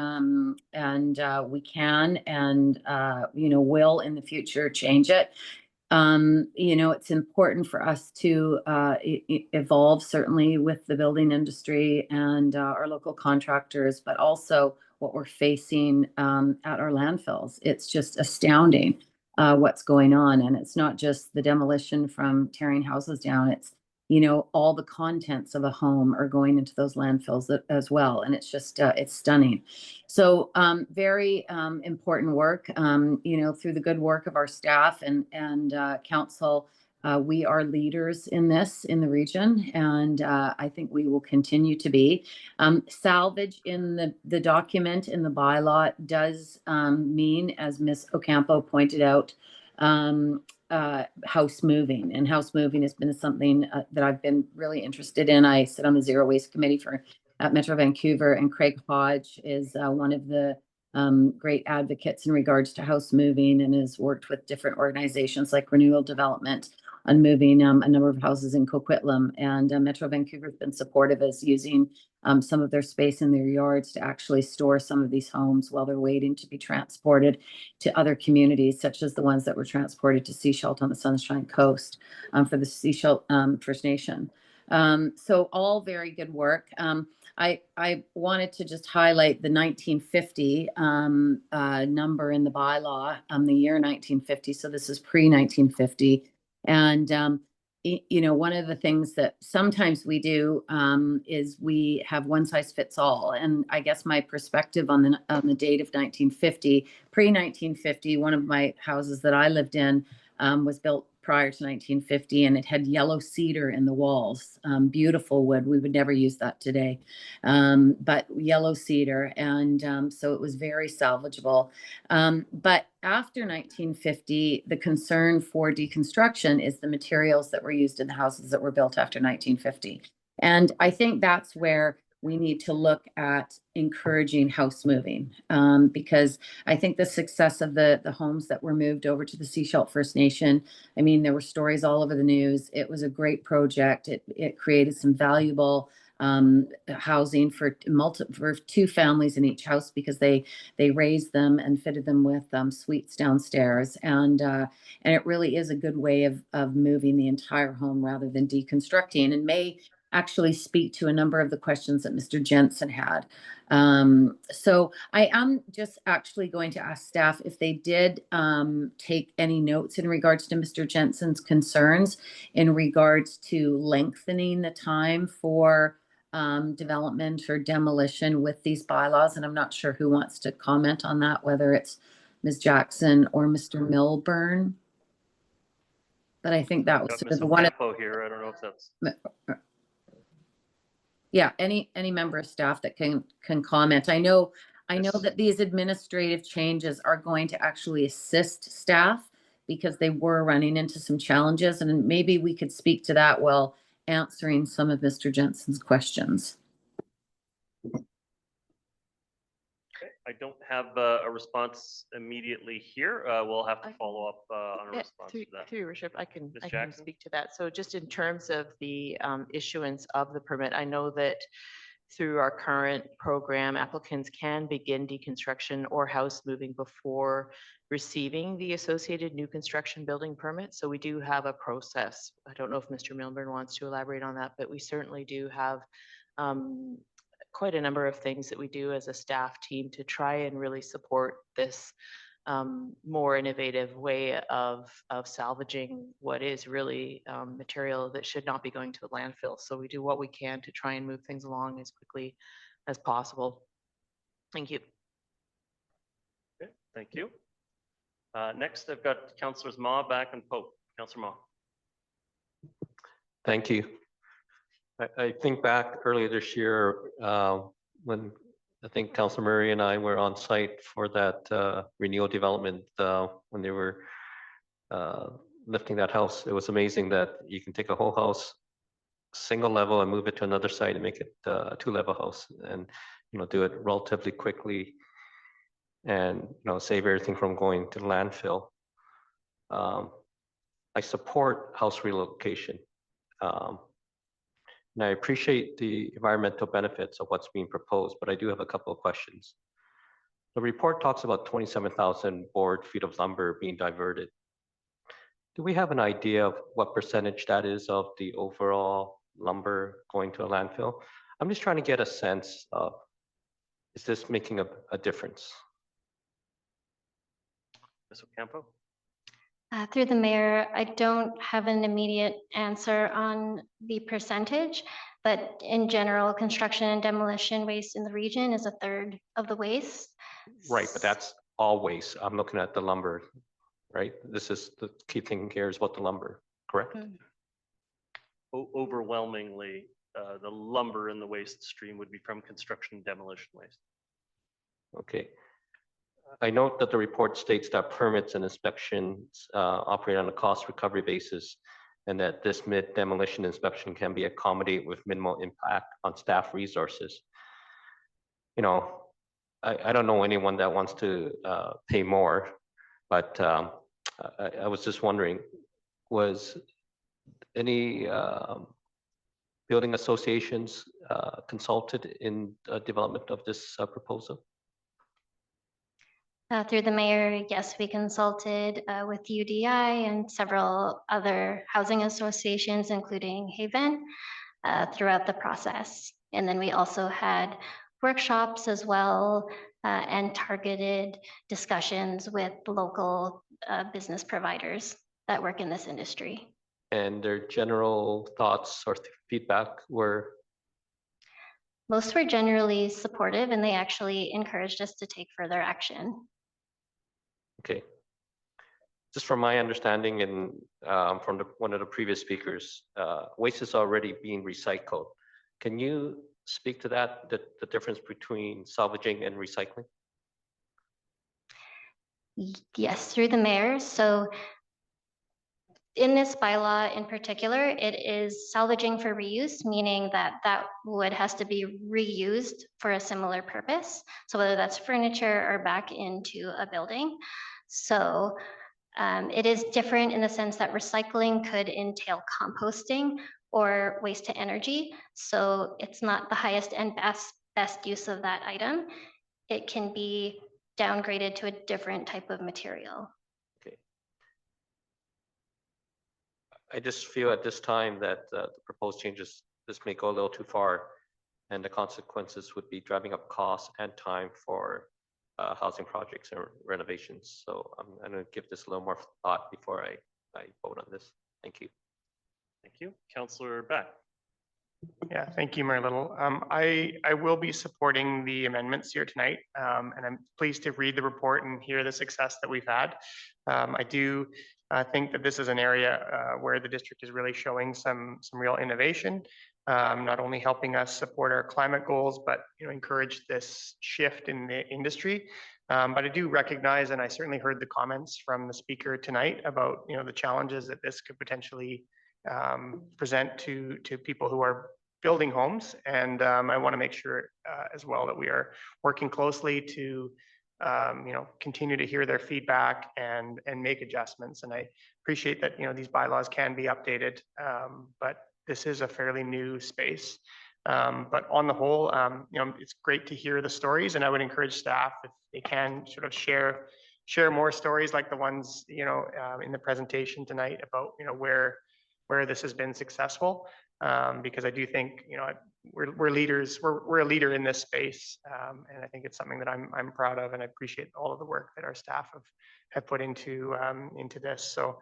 we can and you know, will in the future change it. You know, it's important for us to evolve, certainly with the building industry and our local contractors, but also what we're facing at our landfills. It's just astounding what's going on. And it's not just the demolition from tearing houses down. It's, you know, all the contents of a home are going into those landfills as well. And it's just, it's stunning. So very important work, you know, through the good work of our staff and council. We are leaders in this in the region, and I think we will continue to be. Salvage in the document in the bylaw does mean, as Ms. Ocampo pointed out, house moving, and house moving has been something that I've been really interested in. I sit on the Zero Waste Committee at Metro Vancouver, and Craig Hodge is one of the great advocates in regards to house moving, and has worked with different organizations like Renewal Development on moving a number of houses in Coquitlam. And Metro Vancouver has been supportive as using some of their space in their yards to actually store some of these homes while they're waiting to be transported to other communities, such as the ones that were transported to Seashelt on the Sunshine Coast for the Seashelt First Nation. So all very good work. I wanted to just highlight the 1950 number in the bylaw, the year 1950. So this is pre-1950. And, you know, one of the things that sometimes we do is we have one size fits all. And I guess my perspective on the date of 1950, pre-1950, one of my houses that I lived in was built prior to 1950, and it had yellow cedar in the walls, beautiful wood. We would never use that today, but yellow cedar. And so it was very salvageable. But after 1950, the concern for deconstruction is the materials that were used in the houses that were built after 1950. And I think that's where we need to look at encouraging house moving, because I think the success of the homes that were moved over to the Seashell First Nation, I mean, there were stories all over the news. It was a great project. It created some valuable housing for two families in each house, because they raised them and fitted them with suites downstairs, and it really is a good way of moving the entire home rather than deconstructing, and may actually speak to a number of the questions that Mr. Jensen had. So I am just actually going to ask staff if they did take any notes in regards to Mr. Jensen's concerns in regards to lengthening the time for development or demolition with these bylaws. And I'm not sure who wants to comment on that, whether it's Ms. Jackson or Mr. Milburn. But I think that was sort of one of here. I don't know if that's. Yeah, any member of staff that can comment. I know that these administrative changes are going to actually assist staff, because they were running into some challenges, and maybe we could speak to that while answering some of Mr. Jensen's questions. I don't have a response immediately here. We'll have to follow up on a response to that. Through your worship, I can Jackson? speak to that. So just in terms of the issuance of the permit, I know that through our current program, applicants can begin deconstruction or house moving before receiving the associated new construction building permit. So we do have a process. I don't know if Mr. Milburn wants to elaborate on that, but we certainly do have quite a number of things that we do as a staff team to try and really support this more innovative way of salvaging what is really material that should not be going to the landfill. So we do what we can to try and move things along as quickly as possible. Thank you. Okay, thank you. Next, I've got Councillors Ma, Back, and Pope. Councillor Ma. Thank you. I think back earlier this year when I think Councillor Murray and I were on site for that renewal development when they were lifting that house. It was amazing that you can take a whole house, single level, and move it to another site and make it a two-level house, and do it relatively quickly, and save everything from going to the landfill. I support house relocation. And I appreciate the environmental benefits of what's being proposed, but I do have a couple of questions. The report talks about 27,000 board feet of lumber being diverted. Do we have an idea of what percentage that is of the overall lumber going to a landfill? I'm just trying to get a sense of, is this making a difference? Ms. Ocampo? Through the mayor, I don't have an immediate answer on the percentage, but in general, construction and demolition waste in the region is 1/3 of the waste. Right, but that's all waste. I'm looking at the lumber, right? This is the key thing here is about the lumber, correct? Overwhelmingly, the lumber in the waste stream would be from construction and demolition waste. Okay. I note that the report states that permits and inspections operate on a cost recovery basis, and that this mid-demolition inspection can be accommodated with minimal impact on staff resources. I don't know anyone that wants to pay more, but I was just wondering, was any building associations consulted in development of this proposal? Through the mayor, yes, we consulted with UDI and several other housing associations, including Haven, throughout the process. And then we also had workshops as well, and targeted discussions with local business providers that work in this industry. And their general thoughts or feedback were? Most were generally supportive, and they actually encouraged us to take further action. Okay. Just from my understanding and from one of the previous speakers, waste is already being recycled. Can you speak to that, the difference between salvaging and recycling? Yes, through the mayor. So in this bylaw in particular, it is salvaging for reuse, meaning that that wood has to be reused for a similar purpose. So whether that's furniture or back into a building. So it is different in the sense that recycling could entail composting or waste to energy. So it's not the highest and best use of that item. It can be downgraded to a different type of material. Okay. I just feel at this time that the proposed changes, this may go a little too far, and the consequences would be driving up costs and time for housing projects and renovations. So I'm going to give this a little more thought before I vote on this. Thank you. Thank you. Councillor Beck. Yeah, thank you, Mayor Little. I will be supporting the amendments here tonight, and I'm pleased to read the report and hear the success that we've had. I do think that this is an area where the district is really showing some real innovation, not only helping us support our climate goals, but encourage this shift in the industry. But I do recognize, and I certainly heard the comments from the speaker tonight about the challenges that this could potentially present to people who are building homes. And I want to make sure as well that we are working closely to continue to hear their feedback and make adjustments. And I appreciate that these bylaws can be updated, but this is a fairly new space. But on the whole, it's great to hear the stories, and I would encourage staff, if they can, sort of share more stories like the ones in the presentation tonight about where this has been successful, because I do think we're leaders. We're a leader in this space, and I think it's something that I'm proud of, and I appreciate all of the work that our staff have put into this. So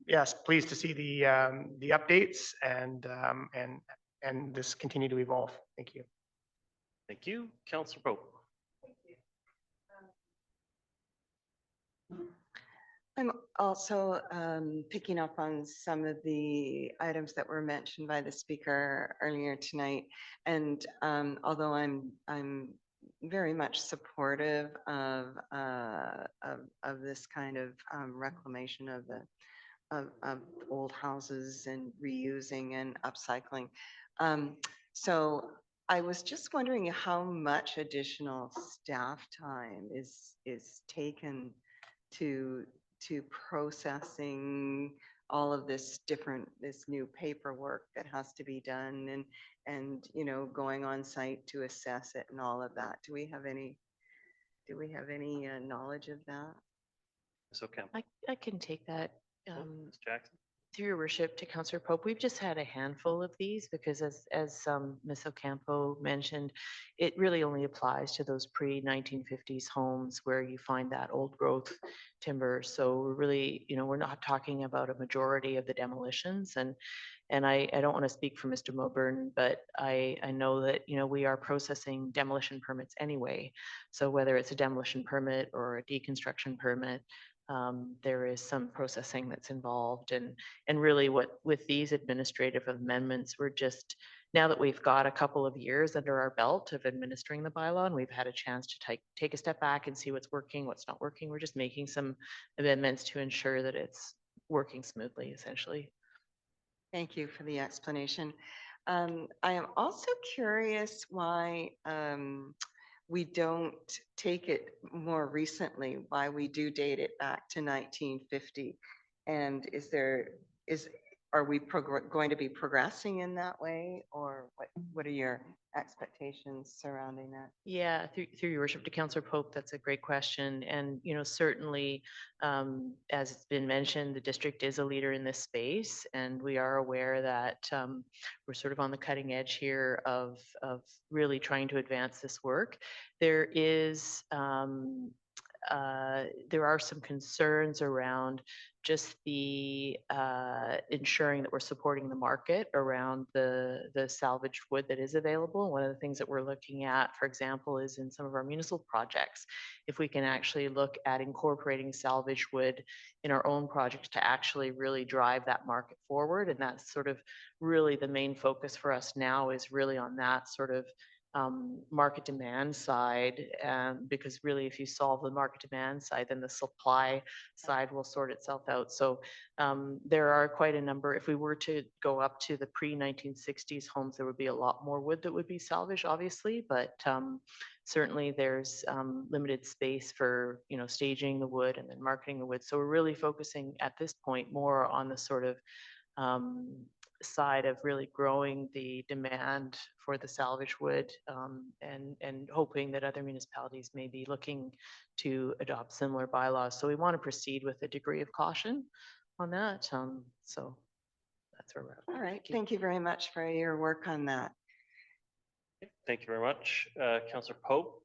yes, pleased to see the updates and this continue to evolve. Thank you. Thank you, Councillor Pope. I'm also picking up on some of the items that were mentioned by the speaker earlier tonight. And although I'm very much supportive of this kind of reclamation of old houses and reusing and upcycling. So I was just wondering how much additional staff time is taken to processing all of this new paperwork that has to be done and going on site to assess it and all of that. Do we have any knowledge of that? So I can take that. Ms. Jackson. Through your worship to Councillor Pope, we've just had a handful of these because as Ms. Ocampo mentioned, it really only applies to those pre-1950s homes where you find that old growth timber. So we're really, we're not talking about a majority of the demolitions. And I don't want to speak for Mr. Moburn, but I know that, we are processing demolition permits anyway. So whether it's a demolition permit or a deconstruction permit, there is some processing that's involved, and really with these administrative amendments, we're just, now that we've got a couple of years under our belt of administering the bylaw and we've had a chance to take a step back and see what's working, what's not working, we're just making some amendments to ensure that it's working smoothly, essentially. Thank you for the explanation. I am also curious why we don't take it more recently, why we do date it back to 1950. And are we going to be progressing in that way, or what are your expectations surrounding that? Yeah, through your worship to Councillor Pope, that's a great question. And, certainly, as it's been mentioned, the district is a leader in this space, and we are aware that we're sort of on the cutting edge here of really trying to advance this work. There are some concerns around just the ensuring that we're supporting the market around the salvaged wood that is available. One of the things that we're looking at, for example, is in some of our municipal projects, if we can actually look at incorporating salvaged wood in our own projects to actually really drive that market forward. And that's sort of really the main focus for us now, is really on that sort of market demand side, because really if you solve the market demand side, then the supply side will sort itself out. So there are quite a number. If we were to go up to the pre-1960s homes, there would be a lot more wood that would be salvaged, obviously, but certainly there's limited space for, you know, staging the wood and then marketing the wood. So we're really focusing at this point more on the sort of side of really growing the demand for the salvage wood, and hoping that other municipalities may be looking to adopt similar bylaws. So we want to proceed with a degree of caution on that. So that's where we're at. All right, thank you very much for your work on that. Thank you very much, Councillor Pope.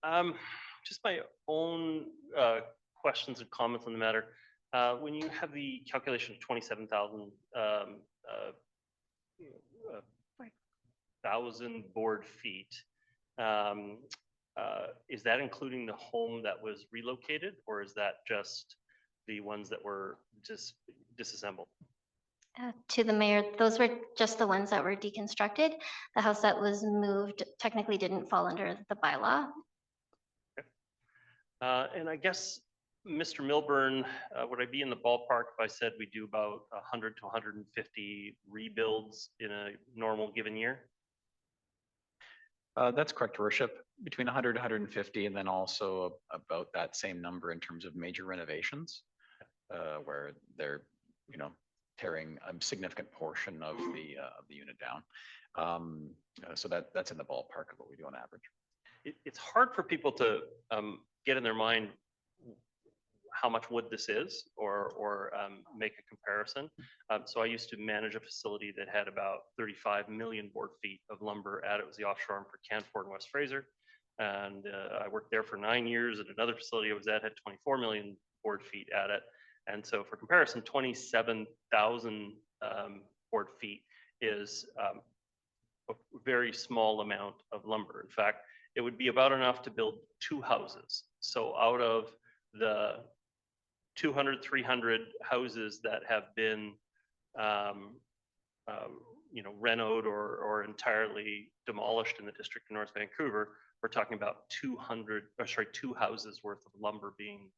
Just my own questions and comments on the matter. When you have the calculation of 27,000 thousand board feet, is that including the home that was relocated, or is that just the ones that were just disassembled? To the mayor, those were just the ones that were deconstructed. The house that was moved technically didn't fall under the bylaw. And I guess, Mr. Milburn, would I be in the ballpark if I said we do about 100 to 150 rebuilds in a normal given year? That's correct, Your Worship. Between 100 to 150, and then also about that same number in terms of major renovations, where they're, you know, tearing a significant portion of the unit down. So that's in the ballpark of what we do on average. It's hard for people to get in their mind how much wood this is, or make a comparison. So I used to manage a facility that had about 35 million board feet of lumber at it. It was the offshore arm for Canfor in West Fraser. And I worked there for 9 years, and another facility I was at had 24 million board feet at it. And so for comparison, 27,000 board feet is a very small amount of lumber. In fact, it would be about enough to build 2 houses. So out of the 200, 300 houses that have been, you know, renoed or entirely demolished in the district of North Vancouver, we're talking about 2 houses worth of lumber being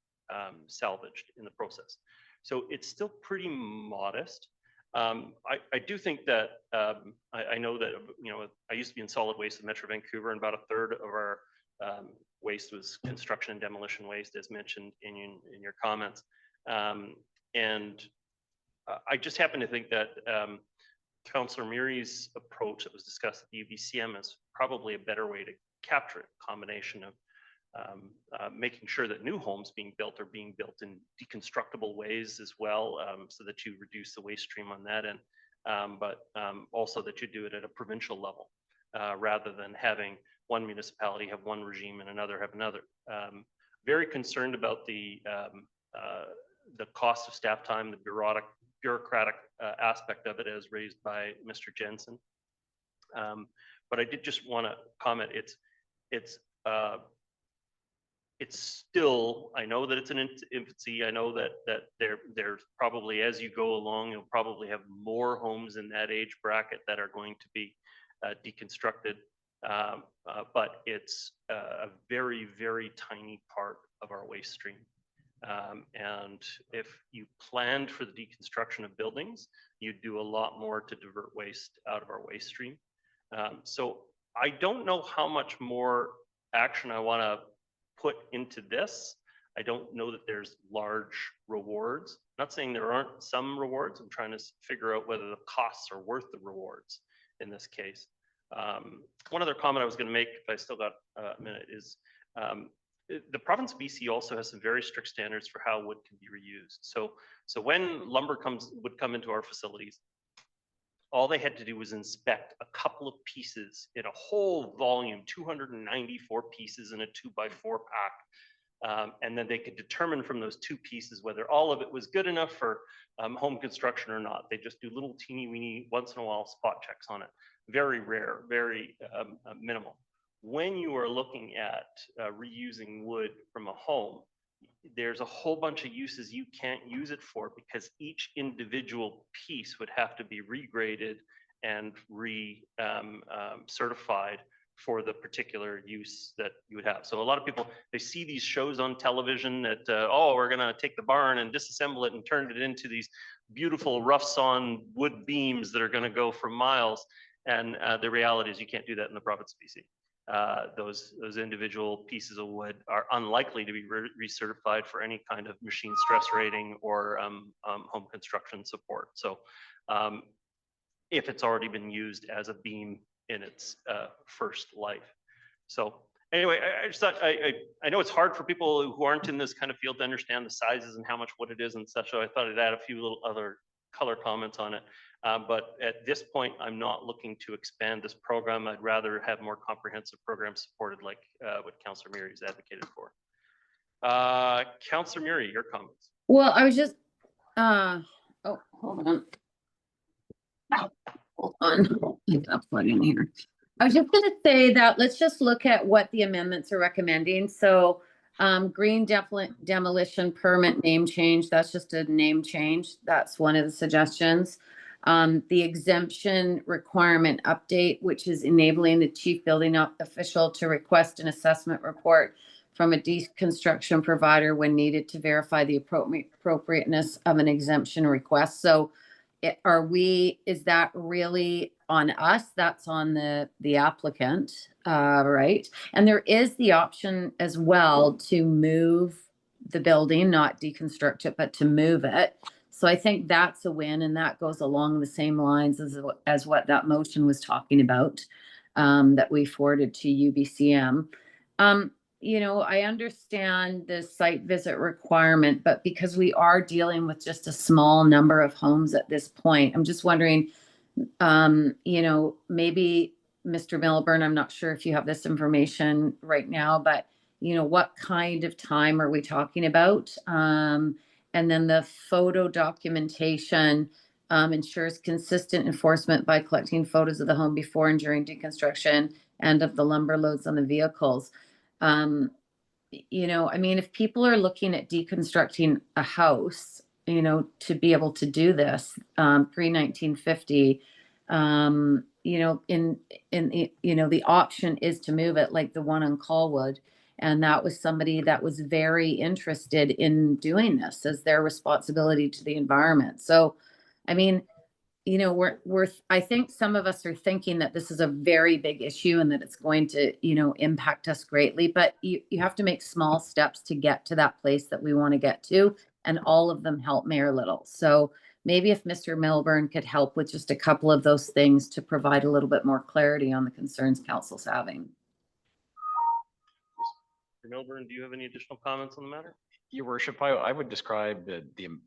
salvaged in the process. So it's still pretty modest. I do think that I know that, you know, I used to be in solid waste in Metro Vancouver, and about 1/3 of our waste was construction and demolition waste, as mentioned in your comments. And I just happen to think that Councillor Murray's approach that was discussed at the UVCM is probably a better way to capture it, a combination of making sure that new homes being built are being built in deconstructible ways as well, so that you reduce the waste stream on that end, but also that you do it at a provincial level, rather than having one municipality have one regime and another have another. Very concerned about the cost of staff time, the bureaucratic aspect of it, as raised by Mr. Jensen. But I did just want to comment. It's still, I know that it's an infancy. I know that there's probably, as you go along, you'll probably have more homes in that age bracket that are going to be deconstructed. But it's a very, very tiny part of our waste stream. And if you planned for the deconstruction of buildings, you'd do a lot more to divert waste out of our waste stream. So I don't know how much more action I want to put into this. I don't know that there's large rewards. I'm not saying there aren't some rewards. I'm trying to figure out whether the costs are worth the rewards in this case. One other comment I was going to make, if I still got a minute, is the province of BC also has some very strict standards for how wood can be reused. So when lumber would come into our facilities, all they had to do was inspect a couple of pieces in a whole volume, 294 pieces in a 2x4 pack. And then they could determine from those 2 pieces whether all of it was good enough for home construction or not. They just do little teeny weeny, once in a while, spot checks on it. Very rare, very minimal. When you are looking at reusing wood from a home, there's a whole bunch of uses you can't use it for, because each individual piece would have to be regraded and certified for the particular use that you would have. So a lot of people, they see these shows on television that, oh, we're gonna take the barn and disassemble it and turn it into these beautiful rough sawn wood beams that are gonna go for miles. And the reality is you can't do that in the province of BC. Those individual pieces of wood are unlikely to be recertified for any kind of machine stress rating or home construction support. So if it's already been used as a beam in its first life. So anyway, I just thought, I know it's hard for people who aren't in this kind of field to understand the sizes and how much wood it is and such, so I thought I'd add a few little other color comments on it. But at this point, I'm not looking to expand this program. I'd rather have more comprehensive programs supported like what Councillor Murray has advocated for. Councillor Murray, your comments. Well, I was just, oh, hold on. Hold on, I got plug in here. I was just gonna say that let's just look at what the amendments are recommending. So green demolition permit name change, that's just a name change. That's one of the suggestions. The exemption requirement update, which is enabling the chief building official to request an assessment report from a deconstruction provider when needed to verify the appropriateness of an exemption request. So is that really on us? That's on the applicant, right? And there is the option as well to move the building, not deconstruct it, but to move it. So I think that's a win, and that goes along the same lines as what that motion was talking about, that we forwarded to UBCM. You know, I understand the site visit requirement, but because we are dealing with just a small number of homes at this point, I'm just wondering, you know, maybe Mr. Milburn, I'm not sure if you have this information right now, but you know, what kind of time are we talking about? And then the photo documentation ensures consistent enforcement by collecting photos of the home before and during deconstruction and of the lumber loads on the vehicles. You know, I mean, if people are looking at deconstructing a house, you know, to be able to do this pre-1950, you know, you know, the option is to move it, like the one on Colwood. And that was somebody that was very interested in doing this as their responsibility to the environment. So, I mean, you know, I think some of us are thinking that this is a very big issue and that it's going to, you know, impact us greatly, but you have to make small steps to get to that place that we want to get to. And all of them help Mayor Little. So maybe if Mr. Milburn could help with just a couple of those things to provide a little bit more clarity on the concerns council's having. Mr. Milburn, do you have any additional comments on the matter? Your worship, I would describe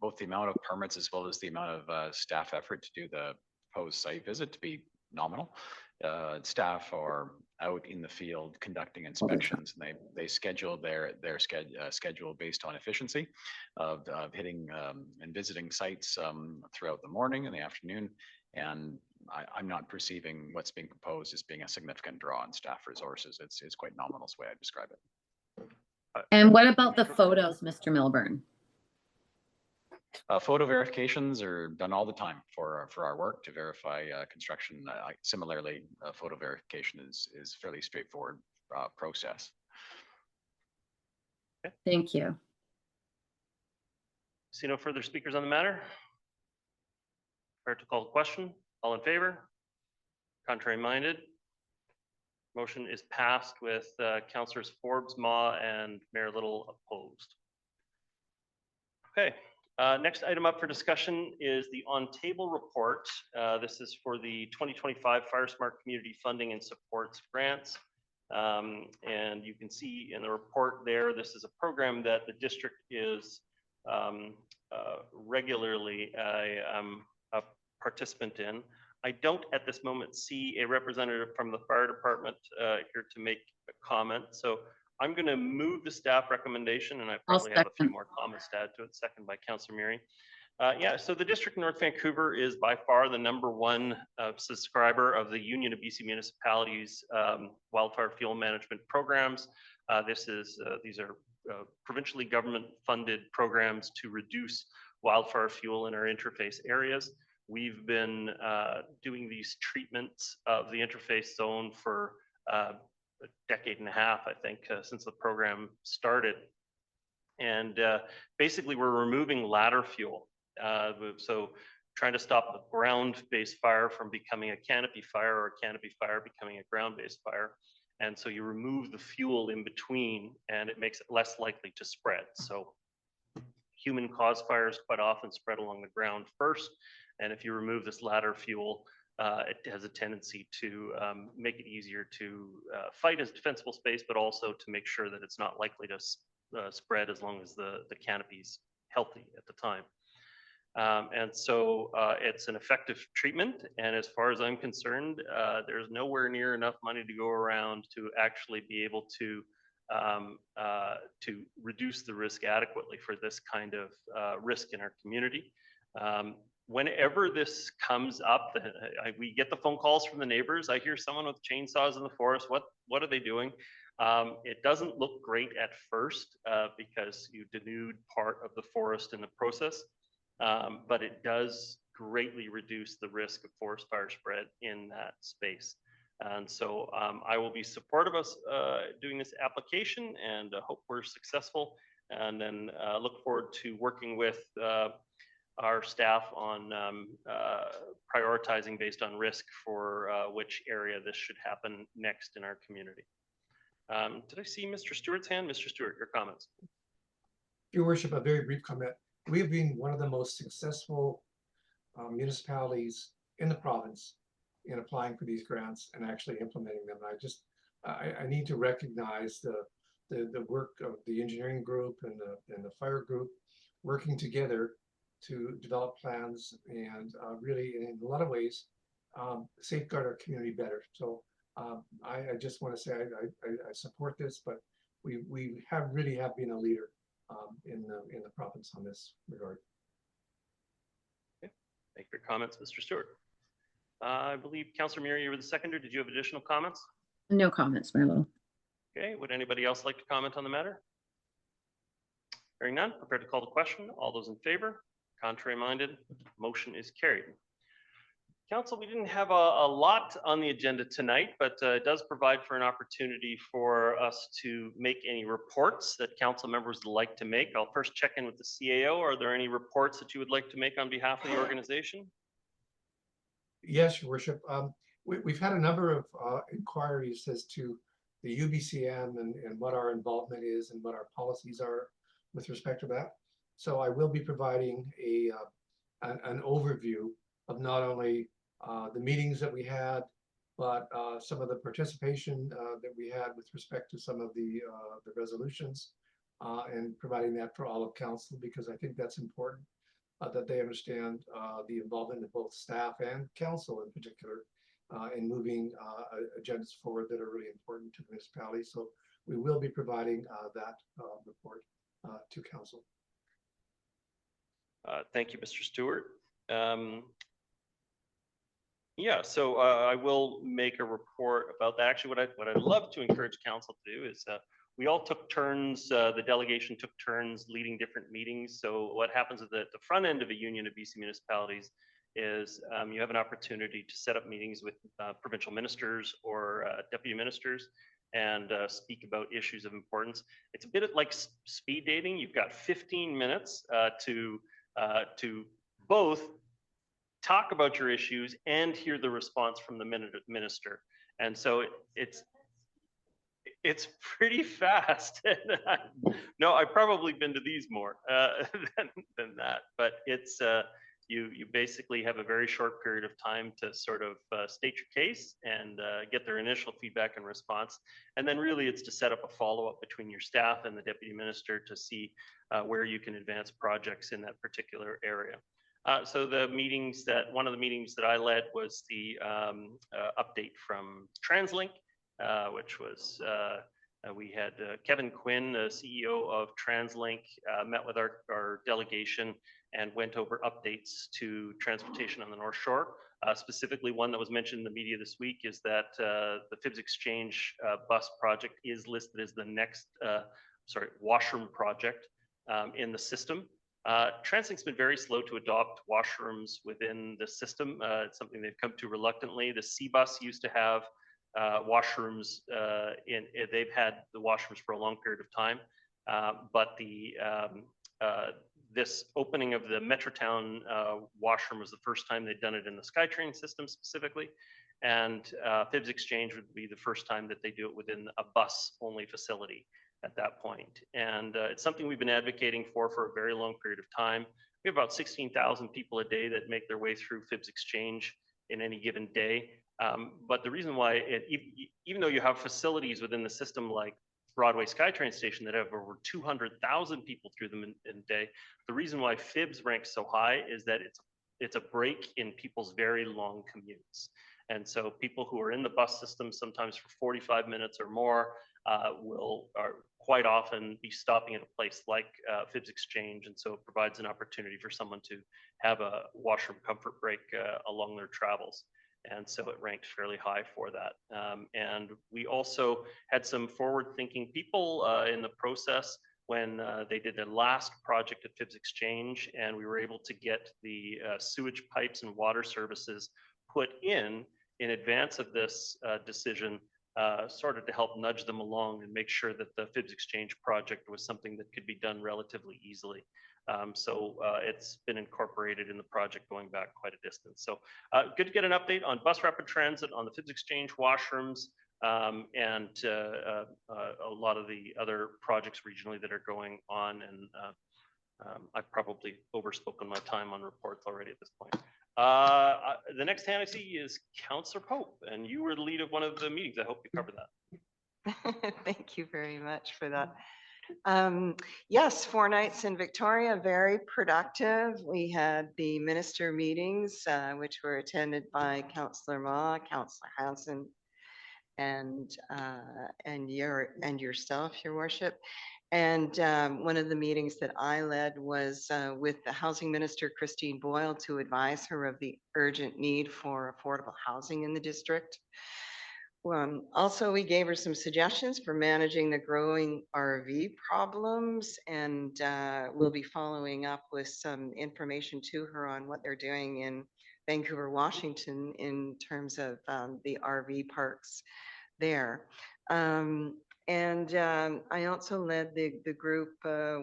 both the amount of permits as well as the amount of staff effort to do the proposed site visit to be nominal. Staff are out in the field conducting inspections, and they schedule their schedule based on efficiency of hitting and visiting sites throughout the morning and the afternoon. And I'm not perceiving what's being proposed as being a significant draw on staff resources. It's quite nominal is the way I describe it. And what about the photos, Mr. Milburn? Photo verifications are done all the time for our work to verify construction. Similarly, photo verification is fairly straightforward process. Okay. Thank you. See no further speakers on the matter. Prepare to call the question. All in favor? Contrary minded? Motion is passed with Councillors Forbes, Ma, and Mayor Little opposed. Okay, next item up for discussion is the on-table report. This is for the 2025 FireSmart Community Funding and Supports Grants. And you can see in the report there, this is a program that the district is regularly a participant in. I don't at this moment see a representative from the fire department here to make a comment. So I'm going to move the staff recommendation, and I probably have a few more comments to add to it. Second by Councillor Murray. Yeah, so the District of North Vancouver is by far the #1 subscriber of the Union of BC Municipalities wildfire fuel management programs. These are provincially government funded programs to reduce wildfire fuel in our interface areas. We've been doing these treatments of the interface zone for a decade and a half, I think, since the program started. And basically, we're removing ladder fuel. So trying to stop the ground-based fire from becoming a canopy fire, or a canopy fire becoming a ground-based fire. And so you remove the fuel in between, and it makes it less likely to spread. So human-caused fires quite often spread along the ground first. And if you remove this ladder fuel, it has a tendency to make it easier to fight as defensible space, but also to make sure that it's not likely to spread as long as the canopy's healthy at the time. And so it's an effective treatment. And as far as I'm concerned, there's nowhere near enough money to go around to actually be able to reduce the risk adequately for this kind of risk in our community. Whenever this comes up, we get the phone calls from the neighbors. I hear someone with chainsaws in the forest. What are they doing? It doesn't look great at first because you denude part of the forest in the process, but it does greatly reduce the risk of forest fire spread in that space. And so I will be supportive of us doing this application, and hope we're successful, and then look forward to working with our staff on prioritizing based on risk for which area this should happen next in our community. Did I see Mr. Stewart's hand? Mr. Stewart, your comments. Your Worship, a very brief comment. We have been one of the most successful municipalities in the province in applying for these grants and actually implementing them. And I need to recognize the work of the engineering group and the fire group working together to develop plans and really, in a lot of ways, safeguard our community better. So I just want to say I support this, but we really have been a leader in the province on this regard. Okay. Thank you for your comments, Mr. Stewart. I believe Councillor Muir, you were the seconder. Did you have additional comments? No comments, Marlo. Okay. Would anybody else like to comment on the matter? Hearing none, prepared to call the question. All those in favor? Contrary minded? Motion is carried. Council, we didn't have a lot on the agenda tonight, but it does provide for an opportunity for us to make any reports that council members would like to make. I'll first check in with the CAO. Are there any reports that you would like to make on behalf of the organization? Yes, Your Worship. We've had a number of inquiries as to the UBCM and what our involvement is and what our policies are with respect to that. So I will be providing an overview of not only the meetings that we had, but some of the participation that we had with respect to some of the resolutions, and providing that for all of council, because I think that's important that they understand the involvement of both staff and council in particular in moving agendas forward that are really important to the municipality. So we will be providing that report to council. Thank you, Mr. Stewart. Yeah, so I will make a report about that. Actually, what I'd love to encourage council to do is we all took turns, the delegation took turns leading different meetings. So what happens at the front end of a union of BC municipalities is you have an opportunity to set up meetings with provincial ministers or deputy ministers and speak about issues of importance. It's a bit like speed dating. You've got 15 minutes to both talk about your issues and hear the response from the minister. And so it's pretty fast. No, I've probably been to these more than that, but it's you basically have a very short period of time to sort of state your case and get their initial feedback and response. And then really it's to set up a follow-up between your staff and the deputy minister to see where you can advance projects in that particular area. So one of the meetings that I led was the update from TransLink, which was, we had Kevin Quinn, the CEO of TransLink, met with our delegation and went over updates to transportation on the North Shore. Specifically, one that was mentioned in the media this week is that the Phibbs Exchange bus project is listed as the next, washroom project in the system. TransLink's been very slow to adopt washrooms within the system. It's something they've come to reluctantly. The C-Bus used to have washrooms they've had the washrooms for a long period of time, but this opening of the Metrotown washroom was the first time they'd done it in the SkyTrain system specifically, and Fibs Exchange would be the first time that they do it within a bus-only facility at that point. And it's something we've been advocating for a very long period of time. We have about 16,000 people a day that make their way through Fibs Exchange in any given day. But the reason why, even though you have facilities within the system like Broadway SkyTrain station that have over 200,000 people through them in a day, the reason why Fibs ranks so high is that it's a break in people's very long commutes. And so people who are in the bus system sometimes for 45 minutes or more are quite often be stopping at a place like Fibs Exchange. And so it provides an opportunity for someone to have a washroom comfort break along their travels. And so it ranked fairly high for that. And we also had some forward-thinking people in the process when they did their last project at Fibs Exchange, and we were able to get the sewage pipes and water services put in advance of this decision, sort of to help nudge them along and make sure that the Fibs Exchange project was something that could be done relatively easily. So it's been incorporated in the project going back quite a distance. So good to get an update on bus rapid transit, on the Fibs Exchange washrooms, and a lot of the other projects regionally that are going on. And I've probably overspoken my time on reports already at this point. The next hand I see is Councillor Pope, and you were the lead of one of the meetings. I hope you covered that. Thank you very much for that. Yes, 4 nights in Victoria, very productive. We had the minister meetings, which were attended by Councillor Ma, Councillor Hanson, and yourself, Your Worship. And one of the meetings that I led was with the Housing Minister, Christine Boyle, to advise her of the urgent need for affordable housing in the district. Also, we gave her some suggestions for managing the growing RV problems, and we'll be following up with some information to her on what they're doing in Vancouver, Washington, in terms of the RV parks there. I also led the group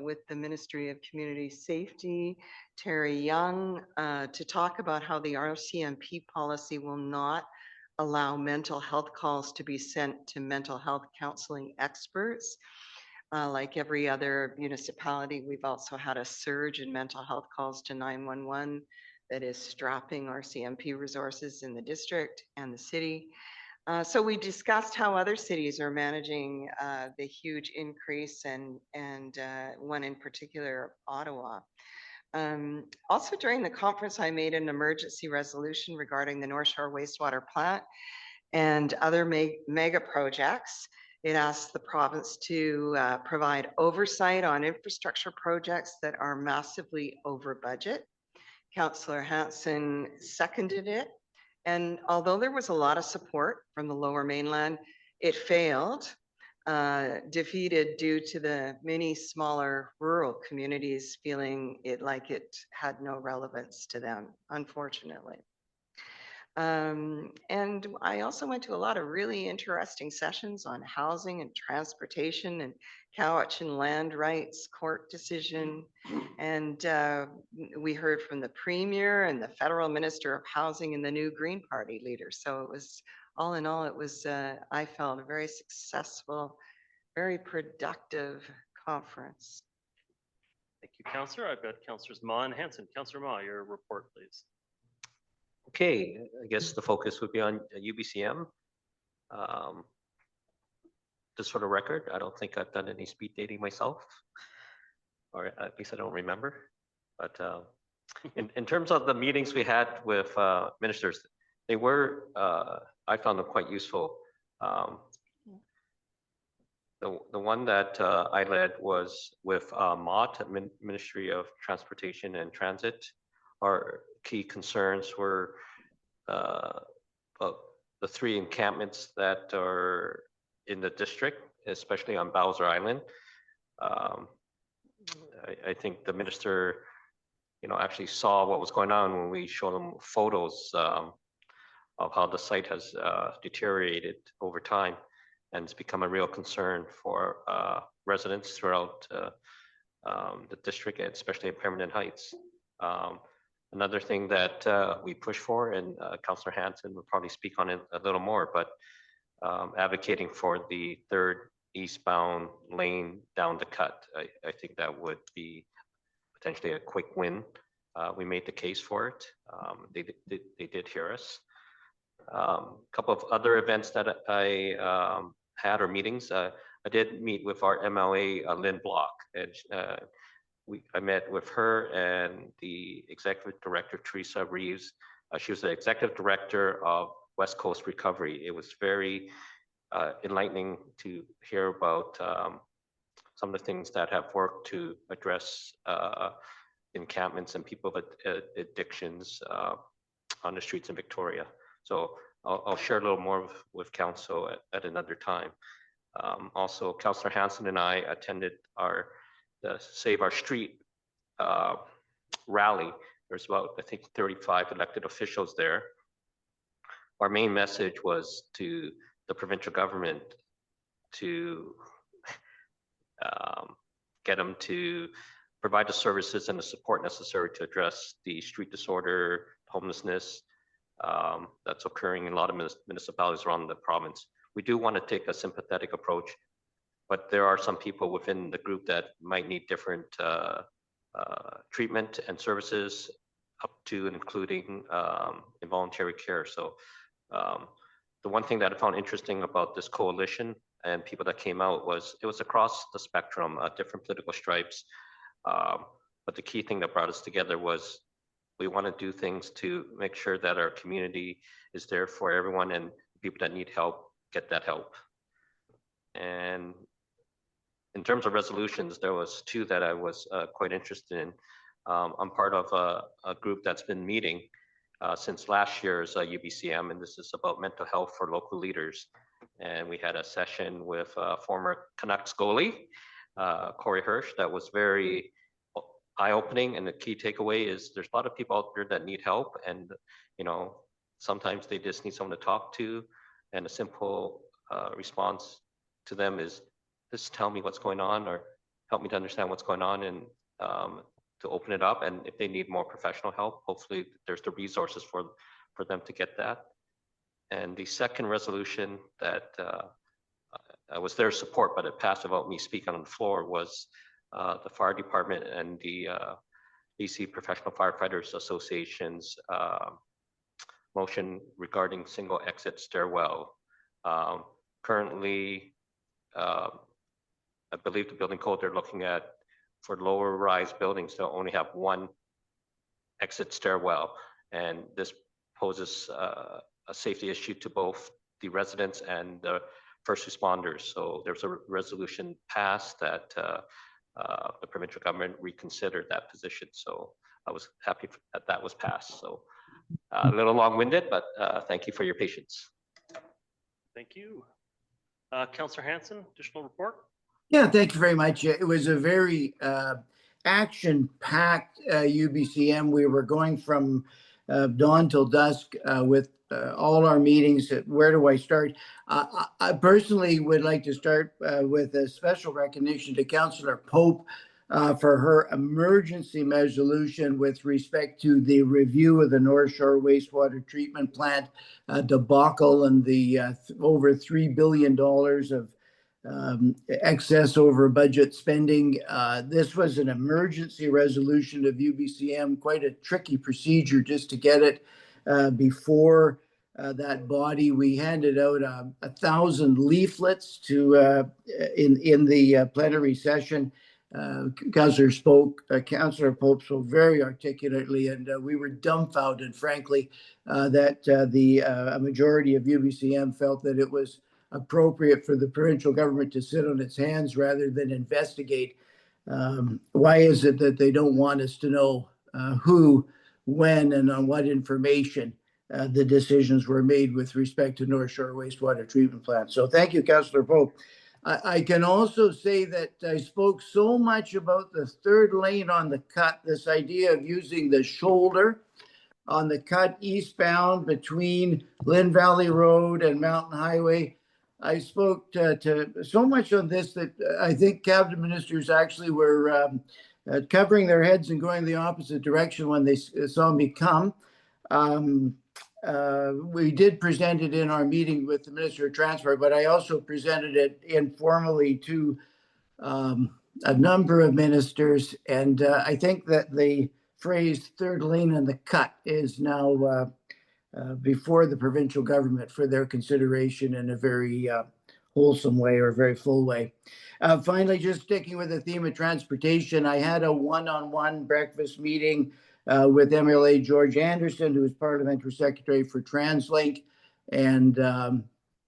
with the Ministry of Community Safety, Terry Young, to talk about how the RCMP policy will not allow mental health calls to be sent to mental health counseling experts. Like every other municipality, we've also had a surge in mental health calls to 911 that is strapping RCMP resources in the district and the city. So we discussed how other cities are managing the huge increase, and one in particular, Ottawa. Also during the conference, I made an emergency resolution regarding the North Shore wastewater plant and other mega projects. It asked the province to provide oversight on infrastructure projects that are massively over budget. Councillor Hanson seconded it. And although there was a lot of support from the Lower Mainland, it failed, defeated due to the many smaller rural communities feeling it had no relevance to them, unfortunately. And I also went to a lot of really interesting sessions on housing and transportation and Cowichan land rights court decision. And we heard from the Premier and the Federal Minister of Housing and the new Green Party leader. So it was, all in all, it was, I felt, a very successful, very productive conference. Thank you, Councillor. I've got Councillors Ma and Hanson. Councillor Ma, your report, please. Okay, I guess the focus would be on UBCM. Just for the record, I don't think I've done any speed dating myself, or at least I don't remember. But in terms of the meetings we had with ministers, they were, I found them quite useful. The one that I led was with MOT, Ministry of Transportation and Transit. Our key concerns were the 3 encampments that are in the district, especially on Bowser Island. I think the minister, actually saw what was going on when we showed them photos of how the site has deteriorated over time, and it's become a real concern for residents throughout the district, and especially in Permanent Heights. Another thing that we push for, and Councillor Hanson will probably speak on it a little more, but advocating for the third eastbound lane down the cut. I think that would be potentially a quick win. We made the case for it. They did hear us. A couple of other events that I had, or meetings. I did meet with our MLA, Lynn Block, and I met with her and the executive director, Teresa Reeves. She was the executive director of West Coast Recovery. It was very enlightening to hear about some of the things that have worked to address encampments and people with addictions on the streets in Victoria. So I'll share a little more with council at another time. Also, Councillor Hanson and I attended the Save Our Street rally. There's about, I think, 35 elected officials there. Our main message was to the provincial government to get them to provide the services and the support necessary to address the street disorder, homelessness that's occurring in a lot of municipalities around the province. We do want to take a sympathetic approach, but there are some people within the group that might need different treatment and services, up to and including involuntary care. So the one thing that I found interesting about this coalition and people that came out was it was across the spectrum, different political stripes. But the key thing that brought us together was we want to do things to make sure that our community is there for everyone, and people that need help get that help. And in terms of resolutions, there was two that I was quite interested in. I'm part of a group that's been meeting since last year's UBCM, and this is about mental health for local leaders. And we had a session with former Canucks goalie, Corey Hirsch, that was very eye-opening. And the key takeaway is there's a lot of people out there that need help, and sometimes they just need someone to talk to, and a simple response to them is just tell me what's going on, or help me to understand what's going on, and to open it up. And if they need more professional help, hopefully there's the resources for them to get that. And the second resolution that was their support, but it passed without me speaking on the floor, was the fire department and the BC Professional Firefighters Association's motion regarding single exit stairwell. Currently, I believe the building code they're looking at for lower rise buildings, they'll only have one exit stairwell. And this poses a safety issue to both the residents and the first responders. So there's a resolution passed that the provincial government reconsidered that position. So I was happy that that was passed. So a little long-winded, but thank you for your patience. Thank you. Councillor Hanson, additional report? Yeah, thank you very much. It was a very action-packed UBCM. We were going from dawn till dusk with all our meetings. Where do I start? I personally would like to start with a special recognition to Councillor Pope for her emergency resolution with respect to the review of the North Shore wastewater treatment plant debacle and the over $3 billion of excess over budget spending. This was an emergency resolution of UBCM, quite a tricky procedure just to get it before that body. We handed out 1,000 leaflets to in the plenary session. Councillor Pope spoke very articulately, and we were dumbfounded, frankly, that a majority of UBCM felt that it was appropriate for the provincial government to sit on its hands rather than investigate. Why is it that they don't want us to know who, when, and on what information the decisions were made with respect to North Shore wastewater treatment plant? So thank you, Councillor Pope. I can also say that I spoke so much about the third lane on the cut, this idea of using the shoulder on the cut eastbound between Lynn Valley Road and Mountain Highway. I spoke to so much on this that I think cabinet ministers actually were covering their heads and going the opposite direction when they saw me come. We did present it in our meeting with the Minister of Transport, but I also presented it informally to a number of ministers. And I think that the phrase third lane in the cut is now before the provincial government for their consideration in a very wholesome way or a very full way. Finally, just sticking with the theme of transportation, I had a one-on-one breakfast meeting with MLA George Anderson, who is Parliamentary Secretary for TransLink. And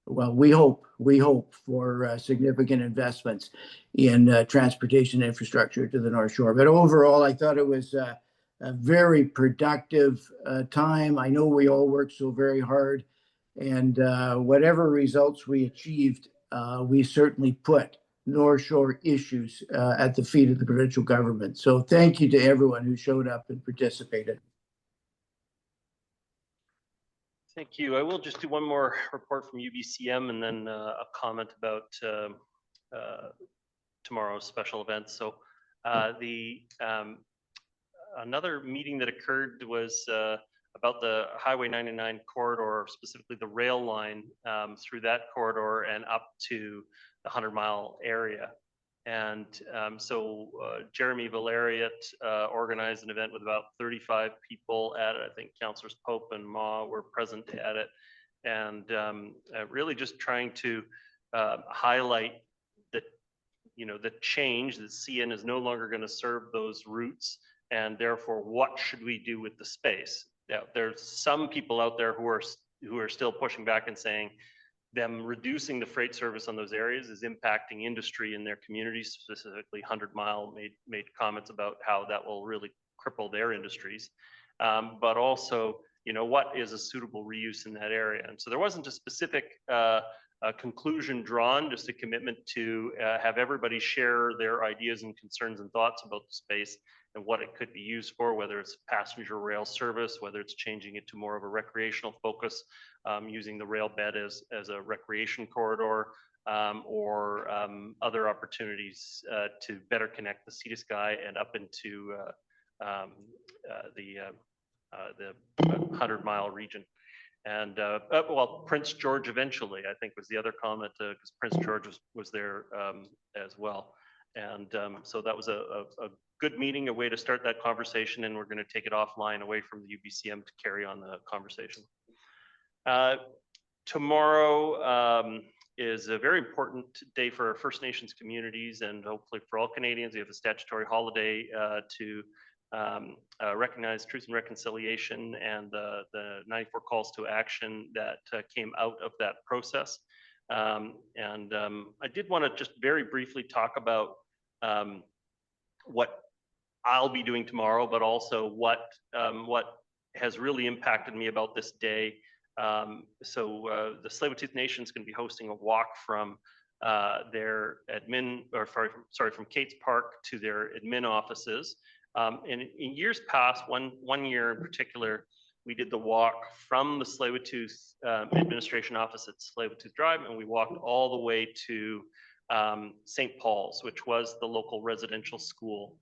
well, we hope for significant investments in transportation infrastructure to the North Shore. But overall, I thought it was a very productive time. I know we all worked so very hard, and whatever results we achieved, we certainly put North Shore issues at the feet of the provincial government. So thank you to everyone who showed up and participated. Thank you. I will just do one more report from UBCM and then a comment about tomorrow's special events. So another meeting that occurred was about the Highway 99 corridor, specifically the rail line through that corridor and up to the 100-mile area. And so Jeremy Valeriot organized an event with about 35 people at it. I think Councillors Pope and Ma were present at it. And really just trying to highlight that, the change that CN is no longer going to serve those routes, and therefore what should we do with the space? Now, there's some people out there who are still pushing back and saying them reducing the freight service on those areas is impacting industry in their communities, specifically 100 Mile made comments about how that will really cripple their industries. But also, what is a suitable reuse in that area? And so there wasn't a specific conclusion drawn, just a commitment to have everybody share their ideas and concerns and thoughts about the space and what it could be used for, whether it's passenger rail service, whether it's changing it to more of a recreational focus, using the rail bed as a recreation corridor, or other opportunities to better connect the Sea to Sky and up into the 100-mile region. And well, Prince George eventually, I think, was the other comment, because Prince George was there as well. And so that was a good meeting, a way to start that conversation, and we're going to take it offline away from the UBCM to carry on the conversation. Tomorrow is a very important day for our First Nations communities, and hopefully for all Canadians. We have a statutory holiday to recognize Truth and Reconciliation and the 94 calls to action that came out of that process. I did want to just very briefly talk about what I'll be doing tomorrow, but also what has really impacted me about this day. So the Tsleil-Waututh Nation is going to be hosting a walk from their admin, or sorry, from Kate's Park to their admin offices. And in years past, one year in particular, we did the walk from the Tsleil-Waututh administration office at Tsleil-Waututh Drive, and we walked all the way to St. Paul's, which was the local residential school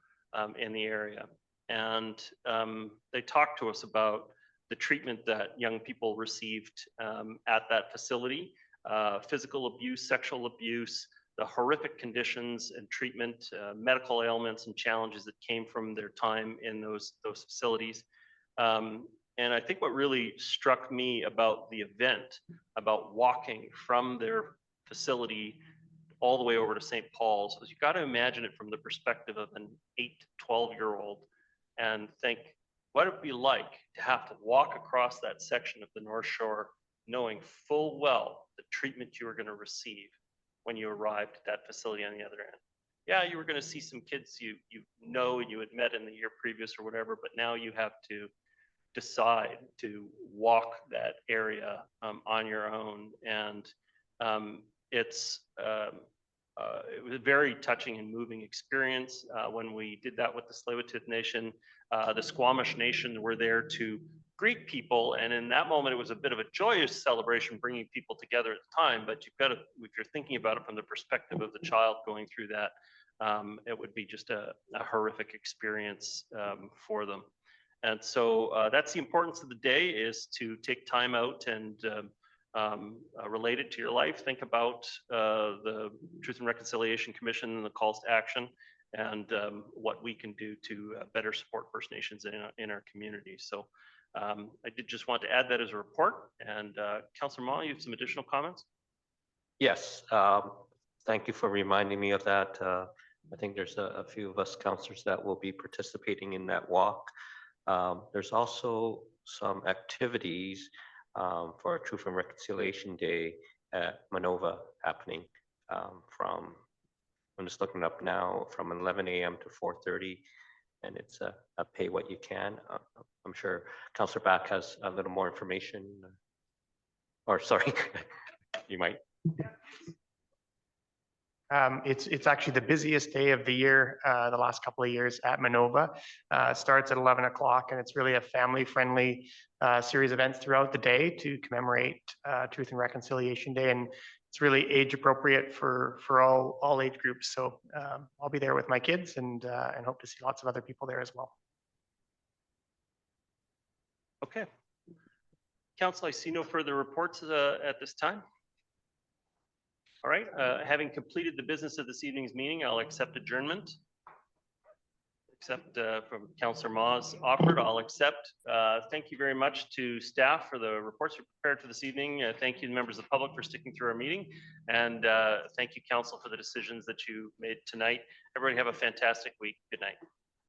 in the area. And they talked to us about the treatment that young people received at that facility, physical abuse, sexual abuse, the horrific conditions and treatment, medical ailments and challenges that came from their time in those facilities. And I think what really struck me about the event, about walking from their facility all the way over to St. Paul's, was you got to imagine it from the perspective of an 8 to 12-year-old and think, what would it be like to have to walk across that section of the North Shore knowing full well the treatment you were going to receive when you arrived at that facility on the other end? Yeah, you were going to see some kids you had met in the year previous or whatever, but now you have to decide to walk that area on your own. And it was a very touching and moving experience when we did that with the Tsleil-Waututh Nation. The Squamish Nation were there to greet people. And in that moment, it was a bit of a joyous celebration, bringing people together at the time. But you've got to, if you're thinking about it from the perspective of the child going through that, it would be just a horrific experience for them. And so that's the importance of the day, is to take time out and relate it to your life. Think about the Truth and Reconciliation Commission and the calls to action, and what we can do to better support First Nations in our community. So I did just want to add that as a report. And Councillor Ma, you have some additional comments? Yes, thank you for reminding me of that. I think there's a few of us councillors that will be participating in that walk. There's also some activities for Truth and Reconciliation Day at Minova happening from, I'm just looking up now, from 11 a.m. to 4:30, and it's a pay what you can. I'm sure Councillor Back has a little more information, or sorry, you might. It's actually the busiest day of the year, the last couple of years at Minova. Starts at 11 o'clock, and it's really a family-friendly series of events throughout the day to commemorate Truth and Reconciliation Day, and it's really age appropriate for all age groups. So I'll be there with my kids, and hope to see lots of other people there as well. Okay. Council, I see no further reports at this time. All right, having completed the business of this evening's meeting, I'll accept adjournment. Except from Councillor Ma's offered, I'll accept. Thank you very much to staff for the reports you prepared for this evening. Thank you to members of the public for sticking through our meeting. And thank you, Council, for the decisions that you made tonight. Everybody have a fantastic week. Good night.